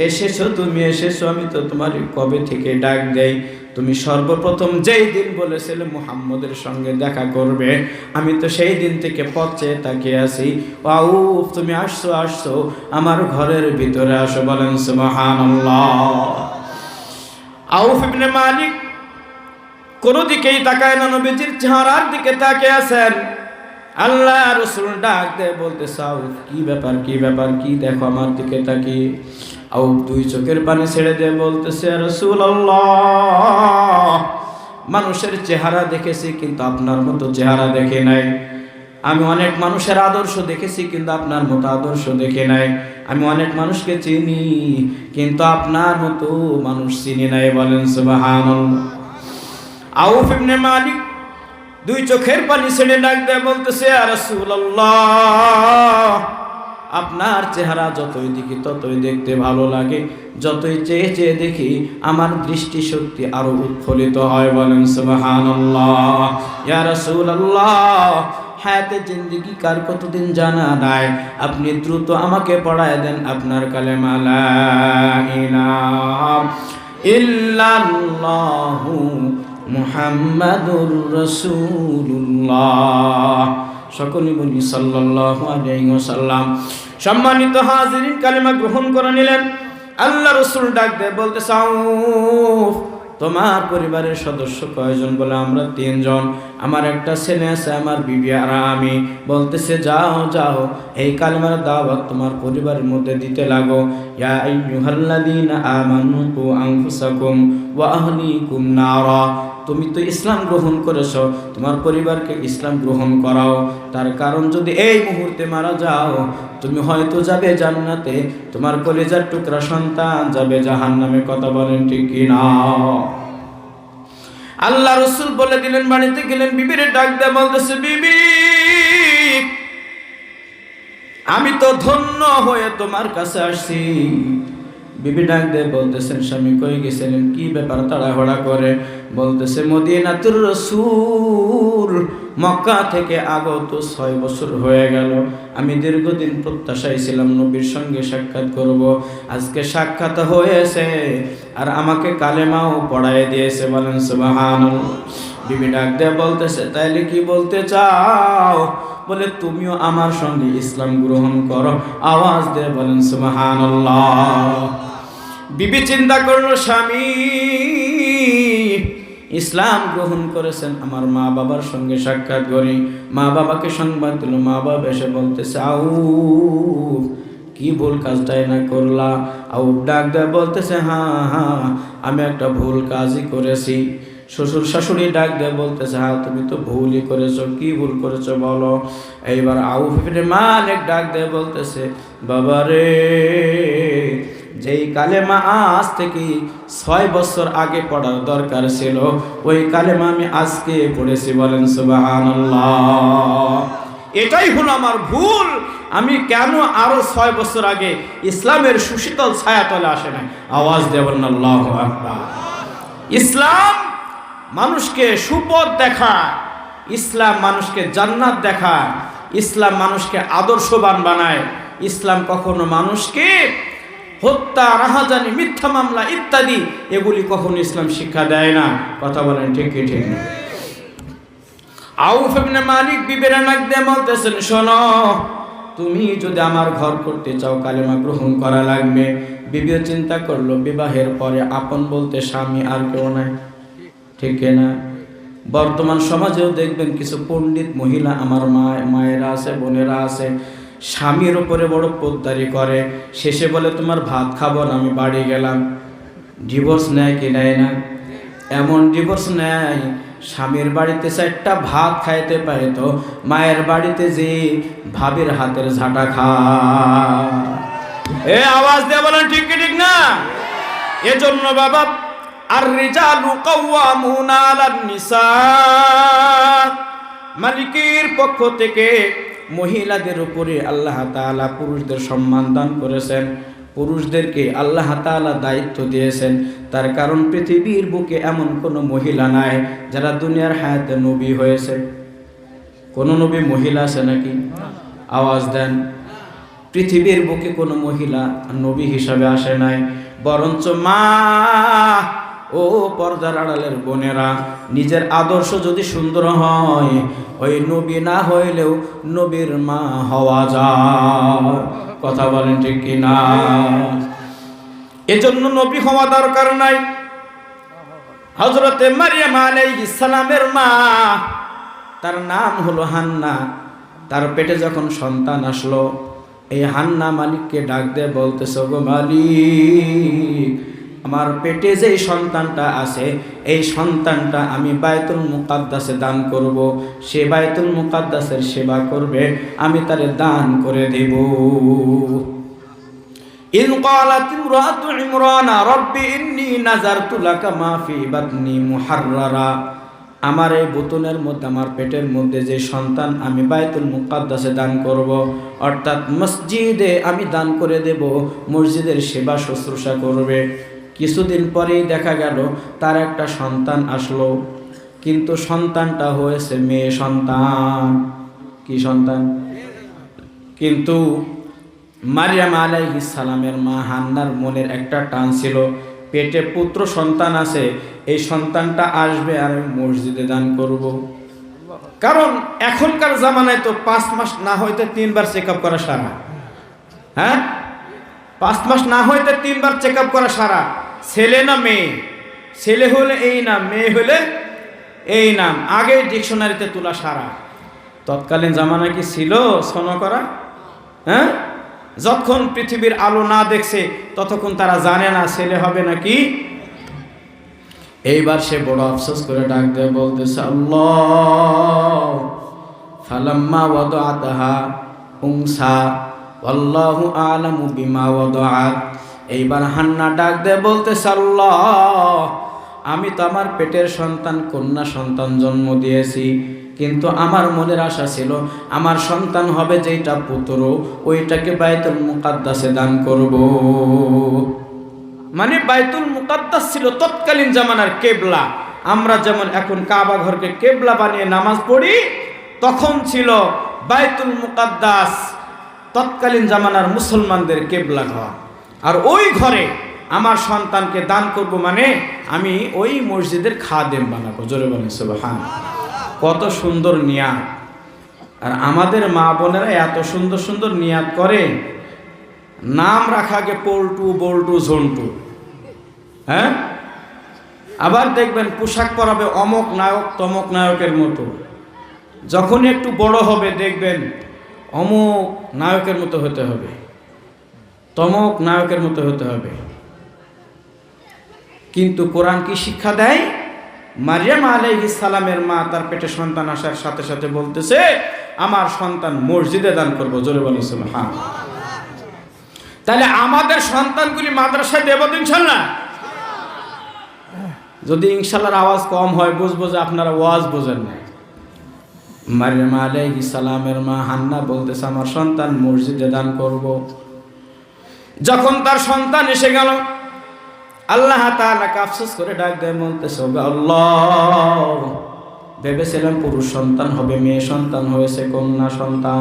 A: এসেছো, তুমি এসেছো, আমি তো তোমার কবে থেকে ডাক দেই, তুমি সর্বপ্রথম যেই দিন বলেছিলে মুহাম্মদের সঙ্গে দেখা করবে, আমি তো সেই দিন থেকে পথ চেয়ে তাকিয়ে আছি। আউফ, তুমি আসছো, আমার ঘরের ভিতরে আসো। বলেন সুবহানাল্লাহ। আউফ ইবনে মালিক কোনো দিকেই তাকায় না, নবীজির চেহারার দিকে তাকিয়ে আছেন। আল্লাহ রাসূল ডাক দেয়, বলতে আউফ, কি ব্যাপার, কি দেখো আমার দিকে তাকিয়ে? আউফ দুই চোখের পানি ছেড়ে দিয়ে বলতেছে, রাসূলুল্লাহ, মানুষের চেহারা দেখেছি কিন্তু আপনার মতো চেহারা দেখে নাই। আমি অনেক মানুষের আদর্শ দেখেছি কিন্তু আপনার মতো আদর্শ দেখে নাই। আমি অনেক মানুষকে চিনি কিন্তু আপনার মতো মানুষ চিনি নাই। বলেন সুবহানাল্লাহ। আউফ ইবনে মালিক দুই চোখের পানি ছেড়ে ডাক দেয়, বলতেছে, ইয়া রাসূলুল্লাহ, আপনার চেহারা যতই দেখি ততই দেখতে ভালো লাগে, যতই চেয়ে দেখি আমার দৃষ্টিশক্তি আরো উৎফুল্লিত হয়। বলেন সুবহানাল্লাহ। ইয়া রাসূলুল্লাহ, হায়াতে জিন্দেগি কার কতদিন জানা নাই, আপনি দ্রুত আমাকে পড়ায় দেন আপনার কালেমা লা ইলাহা ইল্লাল্লাহু মুহাম্মাদুর রাসূলুল্লাহ। সকলে বলি সাল্লাল্লাহু আলাইহি ওয়াসাল্লাম। সম্মানিত হাজিরিন, কালেমা গ্রহণ করে নিলেন। আল্লাহ রাসূল ডাক দেয়, বলতে আউফ, তোমার পরিবারের সদস্য কয়জন? বলে আমরা 3 জন, আমার একটা ছেলে আছে, আমার বিবি আর আমি। বলতেছে, যাও এই কালেমার দাওয়াত তোমার পরিবারের মধ্যে দিতে লাগো। ইয়া আইয়ুহাল্লাযীনা আমানু কু আনফুসাকুম ওয়া আহলিকুম নারা। তুমি তো ইসলাম গ্রহণ করেছো, তোমার পরিবারকে ইসলাম গ্রহণ করাও। তার কারণ যদি এই মুহূর্তে মারা যাও, তুমি হয়তো যাবে জান্নাতে, তোমার কলিজার টুকরা সন্তান যাবে জাহান্নামে। কথা বলেন ঠিক কি না? আল্লাহ রাসূল বলে দিলেন, বাড়িতে গেলেন, বিবিরে ডাক দেয়া বলতেছে, বিবি, আমি তো ধন্য হয়ে তোমার কাছে আসছি। বিবি ডাক দিয়ে বলতেছেন, স্বামী কই গেছিলেন? কি ব্যাপার তাড়াহুড়া করে? বলতেছে, মদিনাতুর রাসূল মক্কা থেকে আগত 6 বছর হয়ে গেল। আমি দীর্ঘদিন প্রত্যাশায় ছিলাম নবীর সঙ্গে সাক্ষাৎ করব। আজকে সাক্ষাৎ হয়েছে আর আমাকে কালেমাও পড়ায় দিয়েছে। বলেন সুবহানাল্লাহ। বিবি ডাক দিয়ে বলতেছে, তাইলে কি বলতে চাও? বলে, তুমিও আমার সঙ্গে ইসলাম গ্রহণ করো। আওয়াজ দিয়ে বলেন সুবহানাল্লাহ। বিবি চিন্তা করলো, স্বামী ইসলাম গ্রহণ করেছেন, আমার মা বাবার সঙ্গে সাক্ষাৎ করি। মা বাবাকে সংবাদ দিল। মা বাবা এসে বলতেছে, আউফ, কি ভুল কাজটাই না করলা? আউফ ডাক দেয় বলতেছে, হ্যাঁ, আমি একটা ভুল কাজই করেছি। শ্বশুর শাশুড়ি ডাক দেয় বলতেছে, হ্যাঁ, তুমি তো ভুলই করেছো। কি ভুল করেছো বলো? এইবার আউফ ইবনে মালিক ডাক দেয় বলতেছে, বাবারে, যেই কালেমা আজ থেকে 6 বছর আগে পড়ার দরকার ছিল, ওই কালেমা আমি আজকে পড়েছি। বলেন সুবহানাল্লাহ। এটাই হলো আমার ভুল। আমি কেন আরো 6 বছর আগে ইসলামের সুশীতল ছায়াতলে আসে না? আওয়াজ দেবেন আল্লাহু আকবার। ইসলাম মানুষকে সুপথ দেখায়, ইসলাম মানুষকে জান্নাত দেখায়, ইসলাম মানুষকে আদর্শবান বানায়। ইসলাম কখনো মানুষকে হত্যা, রাহাজানি, মিথ্যা মামলা ইত্যাদি এগুলি কখনো ইসলাম শিক্ষা দেয় না। কথা বলেন ঠিক কি ঠিক না? আউফ ইবনে মালিক বিবির নাক দিয়ে বলতেছেন, শোনো, তুমি যদি আমার ঘর করতে চাও কালেমা গ্রহণ করা লাগবে। বিবিও চিন্তা করলো, বিবাহের পরে আপন বলতে স্বামী আর কেউ নাই, ঠিক না? বর্তমান সমাজেও দেখবেন কিছু পণ্ডিত মহিলা আমার মায়েরা আছে, বোনেরা আছে, স্বামীর উপরে বড় পোদ্দারি করে। শেষে বলে, তোমার ভাত খাবো না, আমি বাড়ি গেলাম। ডিভোর্স নেয় কি নেয় না? এমন ডিভোর্স নেয়, স্বামীর বাড়িতে 4টা ভাত খাইতে পারে তো মায়ের বাড়িতে যে ভাবির হাতের ঝাঁটা খায়। আওয়াজ দিয়ে বলেন ঠিক কি ঠিক না? এজন্য বাবা, আর রিজালু কাওয়ামুনা আলান নিসা, মালিকের পক্ষ থেকে মহিলাদের উপরে আল্লাহ তাআলা পুরুষদের সম্মান দান করেছেন। পুরুষদেরকে আল্লাহ তাআলা দায়িত্ব দিয়েছেন। তার কারণ পৃথিবীর বুকে এমন কোনো মহিলা নাই যারা দুনিয়ার হায়াতে নবী হয়েছে। কোন নবী মহিলা আছে নাকি? আওয়াজ দেন। পৃথিবীর বুকে কোনো মহিলা নবী হিসাবে আসে নাই, বরঞ্চ মা ও পর্দার আড়ালের বোনেরা, নিজের আদর্শ যদি সুন্দর হয়, ওই নবী না হইলেও নবীর মা হওয়া যায়। কথা বলেন ঠিক কিনা? এজন্য নবী হওয়া দরকার নাই। হযরতে মারিয়াম আলাইহিস সালামের মা, তার নাম হলো হান্না। তার পেটে যখন সন্তান আসলো, এই হান্না মালিককে ডাক দিয়ে বলতেছে, গো মালিক, আমার পেটে যেই সন্তানটা আছে, এই সন্তানটা আমি বাইতুল মুকাদ্দাসে দান করব। সে বাইতুল মুকাদ্দাসের সেবা করবে, আমি তারে দান করে দেব। ইন ক্বালাত ইমরাতু ইমরান রব্বি ইন্নী নাযারতু লাকা মা ফি বাতনি মুহাররারা। আমার এই বুতুনের মধ্যে, আমার পেটের মধ্যে যে সন্তান, আমি বাইতুল মুকাদ্দাসে দান করব, অর্থাৎ মসজিদে আমি দান করে দেব, মসজিদের সেবা শুশ্রূষা করবে। কিছুদিন পরেই দেখা গেল তার একটা সন্তান আসলো, কিন্তু সন্তানটা হয়েছে মেয়ে সন্তান। কি সন্তান? কিন্তু মারিয়াম আলাইহিস সালামের মা হান্নার মনের একটা টান ছিল, পেটে পুত্র সন্তান আছে, এই সন্তানটা আসবে আর আমি মসজিদে দান করব। কারণ এখনকার জামানায় তো 5 মাস না হইতে 3 বার চেক আপ করা সারা। হ্যাঁ, 5 মাস না হইতে 3 বার চেক আপ করা সারা। ছেলে না মেয়ে, ছেলে হলে এই নাম, মেয়ে হলে এই নাম, আগে ডিকশনারিতে তোলা সারা। তৎকালীন জামানায় কি ছিল সনো করা? হ্যাঁ, যতক্ষণ পৃথিবীর আলো না দেখছে ততক্ষণ তারা জানে না ছেলে হবে নাকি। এইবার সে বড় আফসোস করে ডাক দেয়, বলতেছে, আল্লাহ ফালাম্মা ওয়াদাআতহা উনসা ওয়াল্লাহু আ'লামু বিমা ওয়াদাআত। এইবার হান্না ডাক দেয়, বলতেছে, আল্লাহ, আমি তো আমার পেটের সন্তান, কন্যা সন্তান জন্ম দিয়েছি, কিন্তু আমার মনের আশা ছিল আমার সন্তান হবে যেটা পুত্র, ওইটাকে বাইতুল মুকাদ্দাসে দান করব। মানে বাইতুল মুকাদ্দাস ছিল তৎকালীন জামানার কেবলা। আমরা যেমন এখন কাবা ঘরকে কেবলা বানিয়ে নামাজ পড়ি, তখন ছিল বাইতুল মুকাদ্দাস তৎকালীন জামানার মুসলমানদের কেবলা ঘর। আর ওই ঘরে আমার সন্তানকে দান করব, মানে আমি ওই মসজিদের খাদেম বানাবো। জোরে বলেন সুবহানাল্লাহ। কত সুন্দর নিয়াত! আর আমাদের মা বোনেরা এত সুন্দর সুন্দর নিয়াত করে, নাম রাখাকে পল্টু, বল্টু, ঝন্টু। হ্যাঁ, আবার দেখবেন পোশাক পরাবে অমক নায়ক, তমক নায়কের মতো। যখন একটু বড় হবে দেখবেন অমুক নায়কের মতো হতে হবে, তমক নায়কের মতো হতে হবে। কিন্তু কোরআন কি শিক্ষা দেয়? মারিয়াম আলাইহিস সালামের মা তার পেটে সন্তান আসার সাথে সাথে বলতেছে, আমার সন্তান মসজিদে দান করবো। জোরে বলেন সুবহানাল্লাহ। তাহলে আমাদের সন্তানগুলি মাদ্রাসায় দেব তো ইনশাআল্লাহ। যদি ইনশাআল্লাহর আওয়াজ কম হয়, বুঝবো যে আপনারা ওয়াজ বোঝেন না। মারিয়াম আলাইহিস সালামের মা হান্না বলতেছে, আমার সন্তান মসজিদে দান করব। যখন তার সন্তান এসে গেল, আল্লাহ তাআলাকে আফসোস করে ডাক দেয়, বলতেছে, আল্লাহ, ভেবেছিলাম পুরুষ সন্তান হবে, মেয়ে সন্তান হয়েছে কন্যা সন্তান।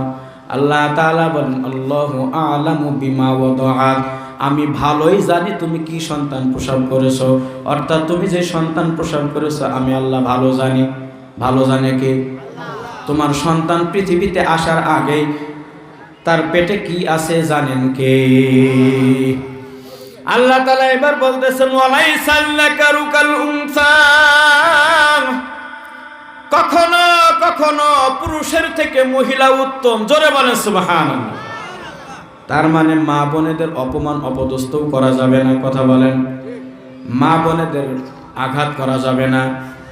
A: আল্লাহ তাআলা বলেন, আল্লাহু আ'লামু বিমা ওয়াদাআত। আমি ভালোই জানি তুমি কি সন্তান প্রসব করেছো, অর্থাৎ তুমি যে সন্তান প্রসব করেছো আমি আল্লাহ ভালো জানি। ভালো জানে কে? তোমার সন্তান পৃথিবীতে আসার আগে তার পেটে কি আছে জানেন কে? আল্লাহ তাআলা এবার বলতেছেন, ওয়ালাইসা যাকারু কাল উনসা। কখনো কখনো পুরুষের থেকে মহিলা উত্তম। জোরে বলেন সুবহানাল্লাহ। তার মানে মা বোনেদের অপমান অপদস্থও করা যাবে না। কথা বলেন, মা বোনেদের আঘাত করা যাবে না।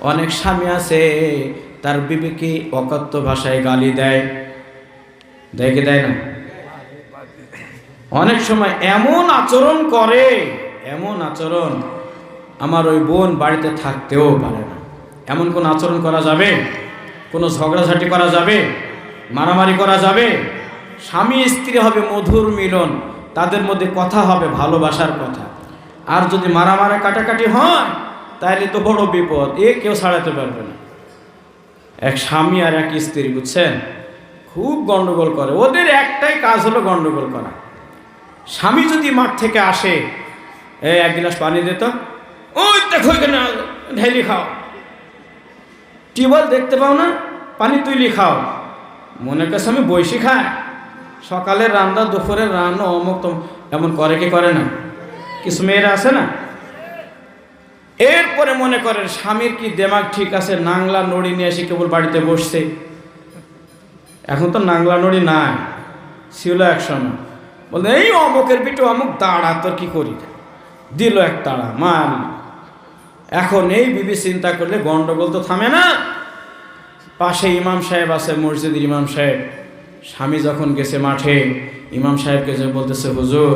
A: অনেক স্বামী আছে তার বিবিকে অকথ্য ভাষায় গালি দেয়, দেখে দেয় না? অনেক সময় এমন আচরণ করে, এমন আচরণ, আমার ওই বোন বাড়িতে থাকতেও পারে না। এমন কোন আচরণ করা যাবে? কোনো ঝগড়াঝাটি করা যাবে? মারামারি করা যাবে? স্বামী স্ত্রী হবে মধুর মিলন, তাদের মধ্যে কথা হবে ভালোবাসার কথা। আর যদি মারামারি কাটাকাটি হয় তাহলে তো বড় বিপদ, কেউ ছাড়াতে পারবে না। এক স্বামী আর এক স্ত্রী, বুঝছেন, খুব গন্ডগোল করে। ওদের একটাই কাজ হলো গন্ডগোল করা। স্বামী যদি মাঠ থেকে আসে, এক গ্লাস পানি দিত, ওই দেখো এখানে ঢেলি খাও, টিউবওয়েল দেখতে পাও না, পানি তুলি খাও। মনে করছে আমি বৈশি খাই, সকালের রান্না দুপুরের রান্না অমুক তো, এমন করে কি করে না? কিছু মেয়েরা আছে না। এরপরে মনে করেন স্বামীর কি দেমাগ ঠিক আছে, নাংলা নড়ি নিয়ে এসে কেবল বাড়িতে বসছে। এখন তো নাংলা নড়ি নাই, ছিল এক সময়। বলতে এই অমুকের পিঠে অমুক তাড়া, তোর কি করি, দিল এক তাড়া মার। এখন এই বিবি চিন্তা করলে গন্ডগোল তো থামে না। পাশে ইমাম সাহেব আছে, মসজিদের ইমাম সাহেব। স্বামী যখন গেছে মাঠে, ইমাম সাহেবকে যে বলতেছে, হুজুর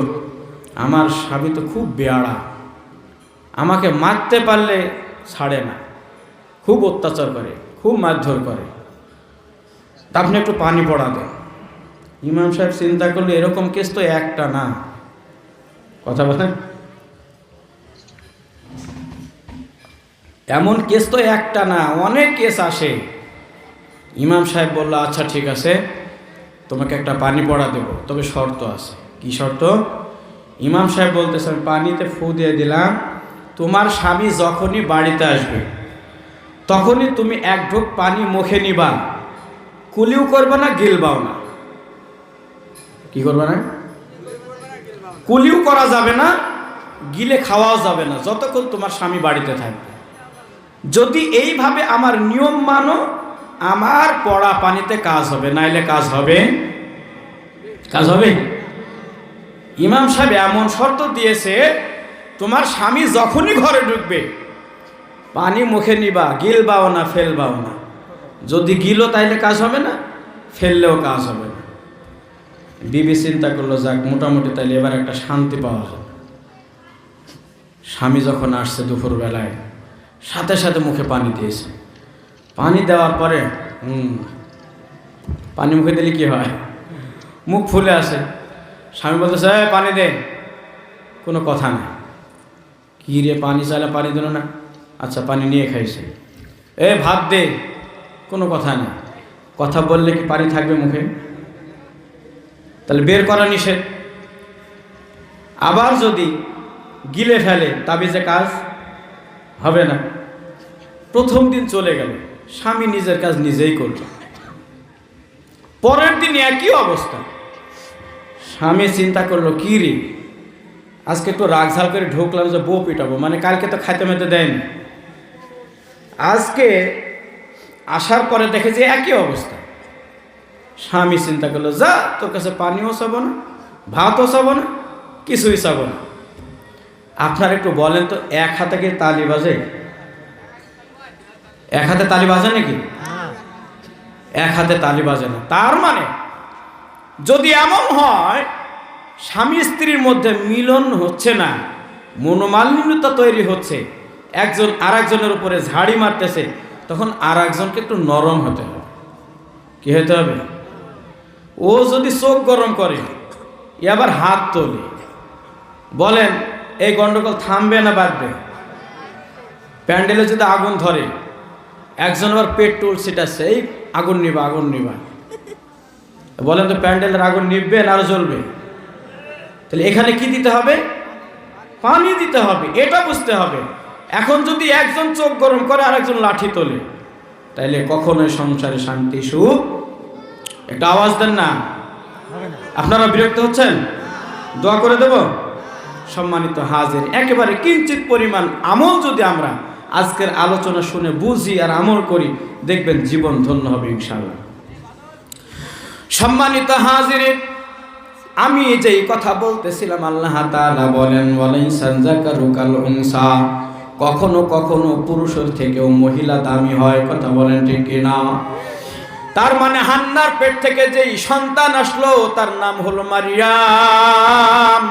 A: আমার স্বামী তো খুব বেয়াড়া, আমাকে মারতে পারলে ছাড়ে না, খুব অত্যাচার করে, খুব মারধর করে, তা আপনি একটু পানি পড়া দেন। ইমাম সাহেব চিন্তা করলে এরকম কেস তো একটা না, কথা বলেন, এমন কেস তো একটা না, অনেক কেস আসে। ইমাম সাহেব বলল, আচ্ছা ঠিক আছে, তোমাকে একটা পানি পড়া দেব, তবে শর্ত আছে। কি শর্ত? ইমাম সাহেব বলতেছে, আমি পানিতে ফু দিয়ে দিলাম, তোমার স্বামী যখনই বাড়িতে আসবে তখনই তুমি এক ঢোক পানি মুখে নিবা, কুলিও করবে না, গিলবাও না। কি করবে না? কুলিও করা যাবে না, গিলে খাওয়াও যাবে না, যতক্ষণ তোমার স্বামী বাড়িতে থাকবে। যদি এইভাবে আমার নিয়ম মানো, আমার পড়া পানিতে কাজ হবে, নাইলে কাজ হবে, কাজ হবে। ইমাম সাহেব এমন শর্ত দিয়েছে, তোমার স্বামী যখনই ঘরে ঢুকবে পানি মুখে নিবা, গিলবাও না, ফেলবাও না। যদি গিলো তাইলে কাজ হবে না, ফেললেও কাজ হবে না। বিবি চিন্তা করলো, যাক মোটামুটি তাইলে এবার একটা শান্তি পাওয়া যাবে। স্বামী যখন আসছে দুপুরবেলায়, সাথে সাথে মুখে পানি দিয়েছে। পানি দেওয়ার পরে পানি মুখে দিলে কি হয়? মুখ ফুলে আসে। স্বামী বলতেছে, পানি দে, কোনো কথা না। কি রে, পানি চাইলে পানি দিল না, আচ্ছা পানি নিয়ে খাইছে। ভাত দে, কোনো কথা নেই। কথা বললে কি পানি থাকবে মুখে? তাহলে বের করা নিষেধ। আবার যদি গিলে ফেলে, তাবিজে কাজ হবে না। প্রথম দিন চলে গেল, স্বামী নিজের কাজ নিজেই করল। পরের দিন একই অবস্থা। স্বামী চিন্তা করলো, কি রে আজকে একটু রাগঝাল করে ঢুকলাম যে বউ পিটাবো, মানে কালকে তো খাইতে মেতে দেয়নি, আজকে আসার পরে দেখে যে একই অবস্থা। স্বামী চিন্তা করলো, যা তোর কাছে পানিও চাবো না, ভাতও চাবো না, কিছুই চাবো না। আপনার একটু বলেন তো, এক হাতে কি তালি বাজে? এক হাতে তালি বাজে নাকি? এক হাতে তালি বাজে না। তার মানে যদি এমন হয় স্বামী স্ত্রীর মধ্যে মিলন হচ্ছে না, মনোমালিন্যতা তৈরি হচ্ছে, একজন আর একজনের উপরে ঝাড়ি মারতেছে, তখন আর একজনকে একটু নরম হতে হবে। কি হতে হবে? ও যদি চোখ গরম করে, আবার হাত তোলে, বলেন এই গন্ডগোল থামবে না বাড়বে? প্যান্ডেলে যদি আগুন ধরে, একজন আবার পেট্রোল ছিটাচ্ছে, এই আগুন নিবা, আগুন নিবা, বলেন তো প্যান্ডেলের আগুন নিববে না আরো জ্বলবে? তাহলে এখানে কি দিতে হবে? পানি দিতে হবে, এটা বুঝতে হবে। এখন যদি একজন চোখ গরম করে আর একজন লাঠি তোলে, তাইলে কখনোই সংসারে শান্তি সুখ, একটা আওয়াজ দেন না। আপনারা বিরক্ত হচ্ছেন? দোয়া করে দেব। সম্মানিত হাজির, একেবারে কিঞ্চিত পরিমাণ আমল যদি আমরা আজকের আলোচনা শুনে বুঝি আর আমল করি, দেখবেন জীবন ধন্য হবে ইনশাআল্লাহ। সম্মানিত হাজির, আমি যেই কথা বলতেছিলাম, আল্লাহ তাআলা বলেন, ওয়ালাইসান যাকারু কাল উনসা, কখনো কখনো পুরুষের থেকেও মহিলা দামি হয়। কথা বলেন ঠিক কিনা? তার মানে হান্নার পেট থেকে যেই সন্তান আসলো তার নাম হলো মারিয়াম।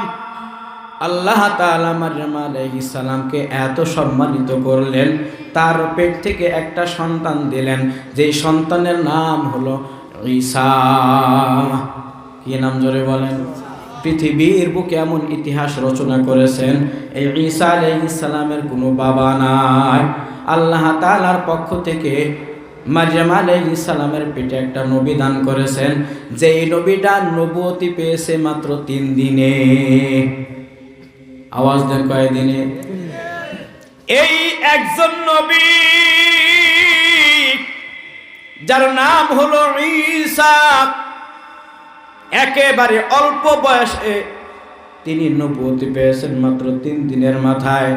A: আল্লাহ তাআলা মারিয়াম আলাইহিস সালামকে এত সম্মানিত করলেন, তার পেট থেকে একটা সন্তান দিলেন, যেই সন্তানের নাম হলো ঈসা। কি নাম জোরে বলেন? পৃথিবীর বুকে এমন ইতিহাস রচনা করেছেন, এই ঈসা আলাইহিস সালামের কোনো বাবা নাই। আল্লাহ তাআলার পক্ষ থেকে মারিয়াম আলাইহিস সালামের পেটে একটা নবী দান করেছেন, যেই নবীটা নবুয়তি পেয়েছে মাত্র 3 দিনে। আওয়াজ দেন, কয় দিনে? এই একজন নবী যার নাম হলো ঈসা, একেবারে অল্প বয়সে তিনি নবুয়ত পেয়েছেন মাত্র 3 দিনের মাথায়।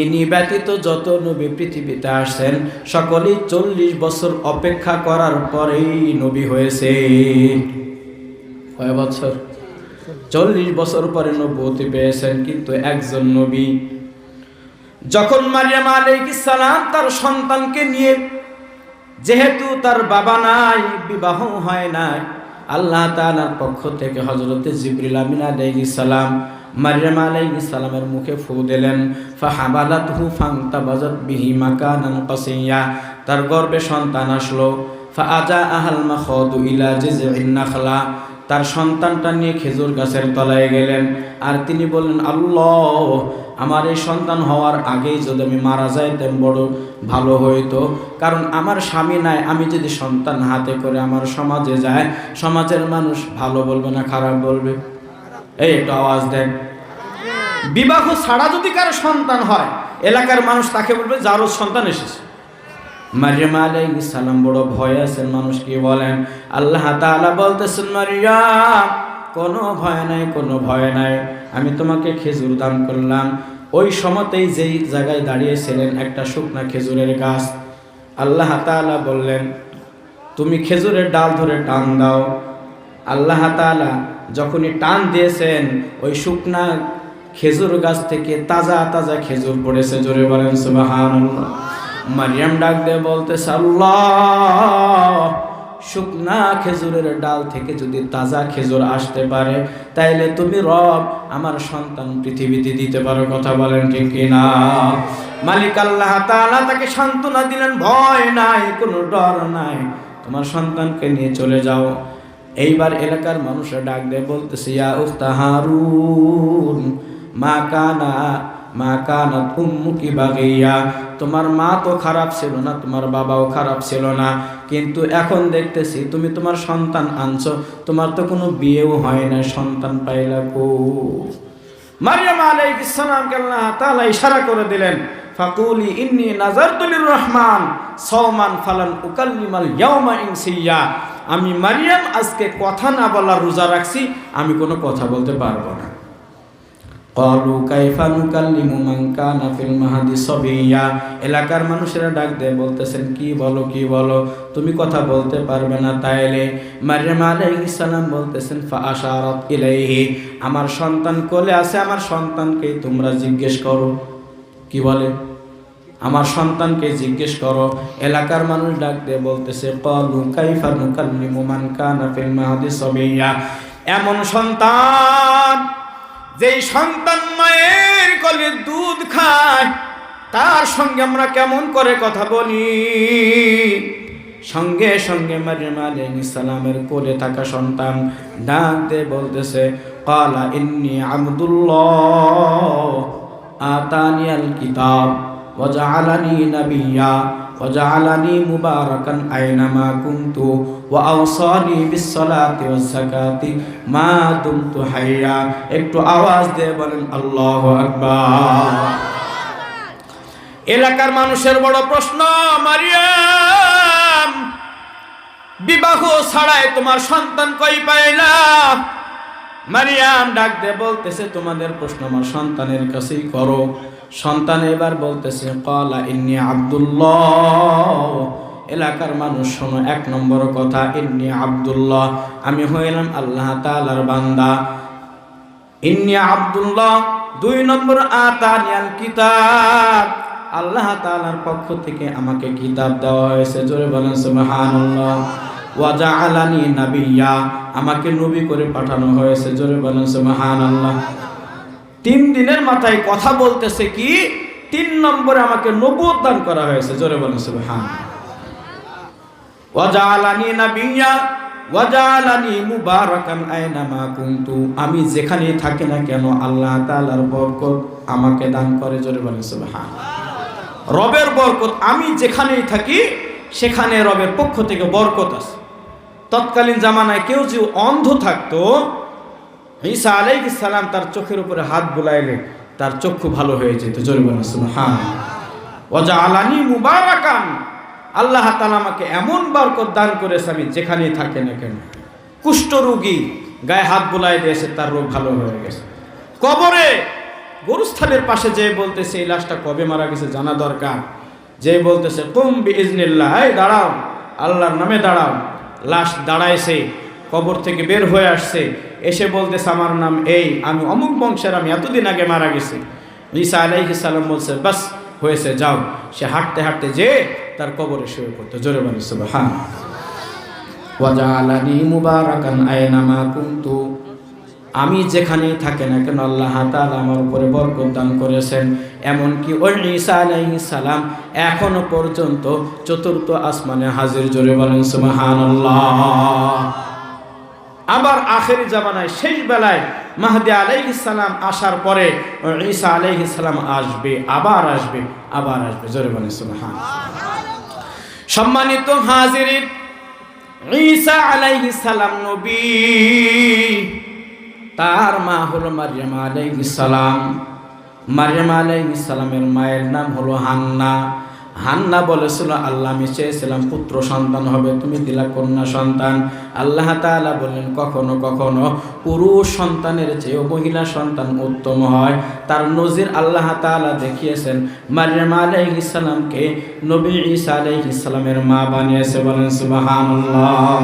A: ইনি ব্যতীত যত নবী পৃথিবীতে আসছেন সকলেই 40 বছর অপেক্ষা করার পরেই নবী হয়েছে। কয় বছর? 40 বছর পরে নবুয়ত পেয়েছেন। কিন্তু একজন নবী যখন মারিয়াম আলাইহিস সালাম তার সন্তানকে নিয়ে, যেহেতু তার বাবা নাই, বিবাহ হয় নাই, আল্লাহ তাআলার পক্ষ থেকে হযরতে জিবরিল আমিন আলাইহিস সালাম মারিয়াম আলাইহিস সালামের মুখে ফু দিলেন। ফাহাবালাতহু ফান্তাবাযাত বিহি মাকানান কাসিয়া, তার গর্ভে সন্তান আসলো। ফাআজা আহাল মাখাদু ইলা জিযইন নাখলা, তার সন্তানটা নিয়ে খেজুর গাছের তলায় গেলেন। আর তিনি বললেন, আল্লাহ, আমার এই সন্তান হওয়ার আগেই যদি আমি মারা যাইতাম বড় ভালো হইতো, কারণ আমার স্বামী নাই। আমি যদি সন্তান হাতে করে আমার সমাজে যায়, সমাজের মানুষ ভালো বলবে না খারাপ বলবে? এই একটু আওয়াজ দেন। বিবাহ ছাড়া যদি কারো সন্তান হয়, এলাকার মানুষ তাকে বলবে যারও সন্তান এসেছে। মারিয়াম আলাইহিস সালাম বড় ভয় আছেন। মানুষ কি বলেন? আল্লাহ তাআলা বলতেছেন, মারিয়াম কোনো ভয় নাই, কোনো ভয় নাই, আমি তোমাকে খেজুর দান করলাম। ওই সময়তেই যেই জায়গায় দাঁড়িয়েছিলেন একটা শুকনা খেজুরের গাছ, আল্লাহ তাআলা বললেন, তুমি খেজুরের ডাল ধরে টান দাও। আল্লাহ তাআলা যখনই টান দিয়েছেন, ওই শুকনা খেজুর গাছ থেকে তাজা তাজা খেজুর পড়েছে। জোরে বলেন সুবহানাল্লাহ। মারিয়াম ডাক দিয়ে বলতেছে, আল্লাহ, শুকনা খেজুরের ডাল থেকে যদি তাজা খেজুর আসতে পারে, তাইলে তুমি রব আমার সন্তান পৃথিবীতে দিতে পারো। কথা বলেন ঠিক কিনা? মালিক আল্লাহ তাআলা তাকে সান্ত্বনা দিলেন, ভয় নাই, কোনো ডর নাই, তোমার সন্তানকে নিয়ে চলে যাও। এইবার এলাকার মানুষরা ডাক দিয়ে বলতেছে, ইয়া উখতা হারুন মা কানাত উম্মুকি বাগিয়া, তোমার মা তো খারাপ ছিল না, তোমার বাবাও খারাপ ছিল না, কিন্তু এখন দেখতেছি তুমি তোমার সন্তান আনছো, তোমার তো কোনো বিয়েও হয় না, সন্তান পাইলা কো? মারিয়াম আলাইহিস সালামকে আল্লাহ তাআলা ইশারা করে দিলেন, ফাকুলি ইন্নী নাযারতু লির-রহমান সাওমান ফালান উকাল্লিমাল ইয়াওমা ইনসিয়া, আমি মারিয়াম আজকে কথা না বলার রোজা রাখছি, আমি কোনো কথা বলতে পারবো না। ক্বালু কাইফা নুকাল্লিমু মান কানা ফিল মাহদি সাবিয়্যা, এলাকার মানুষেরা ডাক দিয়ে বলতেছেন, কি বলো, তুমি কথা বলতে পারবে না তাইলে? মারিয়াম আলাইহিস সালাম বলতেছেন, ফা আশারাত ইলাইহি, আমার সন্তান কোলে আছে, আমার সন্তানকে তোমরা জিজ্ঞেস করো। কি বলে? আমার সন্তানকে জিজ্ঞেস করো। এলাকার মানুষ ডাক দিয়ে বলতেছে, ক্বালু কাইফা নুকাল্লিমু মান কানা ফিল মাহদি সাবিয়্যা, এমন সন্তান যেই সন্তান মায়ের কোলে দুধ খায়, তার সঙ্গে আমরা কেমন করে কথা বলি? সঙ্গে সঙ্গে মারিয়াম আলাইহিস সালামের কোলে থাকা সন্তান ডাক দিয়ে বলতেছে, ক্বালা ইন্নী আবদুল্লাহ আতানিয়াল কিতাব ওয়া জাআলানি নাবিয়্যা ওয়া জাআলানি মুবারাকান আইনামা কুনতু ওয়া আওসানি বিস-সালাতি ওয়াজ-যাকাতি মা দুমতু হাইয়া। একটু আওয়াজ দিয়ে বলেন আল্লাহু আকবার। এলাকার মানুষের বড় প্রশ্ন, মারিয়াম, বিবাহ ছাড়াই তোমার সন্তান কই পাইলা? মারিয়াম ডাক দিয়ে বলতেছে, তোমাদের প্রশ্ন আমার সন্তানের কাছেই করো। সন্তান এবার বলতেছে, ক্বালা ইন্নী আব্দুল্লাহ। এলাকার মানুষ শোনো, 1 নম্বর কথা, ইন্নী আব্দুল্লাহ, আমি হইলাম আল্লাহ তাআলার বান্দা। ইন্নী আব্দুল্লাহ। 2 নম্বর, আতানিয়াল কিতাব, আল্লাহ তাআলার পক্ষ থেকে আমাকে কিতাব দেওয়া হয়েছে। জোরে বলেন সুবহানাল্লাহ। ওয়া জাআলানি নাবিয়্যা, আমাকে নবী করে পাঠানো হয়েছে। জোরে বলেন সুবহানাল্লাহ। 3 দিনের মাথায় কথা বলতেছে কি? 3 নম্বরে আমাকে নবুয়ত দান করা হয়েছে। জোরে বলেন সুবহানাল্লাহ। ওয়া জাআলানি নাবিয়্যা ওয়া জাআলানি মুবারাকান আইনামা কুনতু, আমি যেখানেই থাকি না কেন আল্লাহ তাআলার বরকত আমাকে দান করে। জোরে বলেন সুবহানাল্লাহ। রবের বরকত, আমি যেখানেই থাকি সেখানে রবের পক্ষ থেকে বরকত আছে। তৎকালীন জামানায় কেউ যে অন্ধ থাকতো, ঈসা আলাইহিস সালাম তার চোখের উপরে হাত বুলাইলে তার চক্ষু ভালো হয়ে যেত। জোরে বলেন সুবহানাল্লাহ। ওয়াজআলানি মুবারাকান, আল্লাহ তাআলা আমাকে এমন বরকত দান করেছে আমি যেখানেই থাকি না কেন। কুষ্ঠ রোগী গায়ে হাত বুলাই দিয়েছে, তার রোগ ভালো হয়ে গেছে। কবরে গরুস্থানের পাশে যে বলতেছে এই লাশটা কবে মারা গেছে জানা দরকার, যে বলতেছে কুম বিইজনিল্লাহ, এই দাঁড়াও, আল্লাহর নামে দাঁড়াও। লাশ দাঁড়াইছে, কবর থেকে বের হয়ে আসছে, এসে বলতেছে আমার নাম এই, আমি অমুক বংশের, আমি এতদিন আগে মারা গেছি। ঈসা আলাইহিস সালাম বলছে বাস হয়েছে, যাও। সে হাঁটতে হাঁটতে যে তার কবরে শুয়ে পড়তো। জোরে বলি সুবহানাল্লাহ। ওয়াজআলানি মুবারাকান আইনামা কুনতু, আমি যেখানেই থাকি না কেন আল্লাহ তাআলা আমার উপরে বরকত দান করেছেন। এমনকি ওই ঈসা আলাইহিস সালাম এখনো পর্যন্ত চতুর্থ আসমানে হাজির। জোরে বলেন সুবহানাল্লাহ। আবার আখেরি জামানায় শেষ বেলায় মাহদী আলাইহিস সালাম আসার পরে ঈসা আলাইহিস সালাম আসবে, আবার আসবে, আবার আসবে। জোরে বলেন সুবহানাল্লাহ। সম্মানিত হাজিরিন, ঈসা আলাইহিস সালাম নবী, তার মা হলো মারইয়াম আলাইহিস সালাম। মারইয়াম আলাইহিস সালামের মায়ের নাম হলো হান্না। হান্না বলেছিল আল্লাহ আমি চেয়েছিলাম পুত্র সন্তান হবে, তুমি দিলা কন্যা সন্তান। আল্লাহ তাআলা বললেন কখনো কখনো পুরুষ সন্তানের চেয়েও মহিলা সন্তান উত্তম হয়। তার নজির আল্লাহ তাআলা দেখিয়েছেন, মারইয়াম আলাইহিস সালামকে নবী ঈসা আলাইহিস সালামের মা বানিয়েছে। বলেন সুবহানাল্লাহ।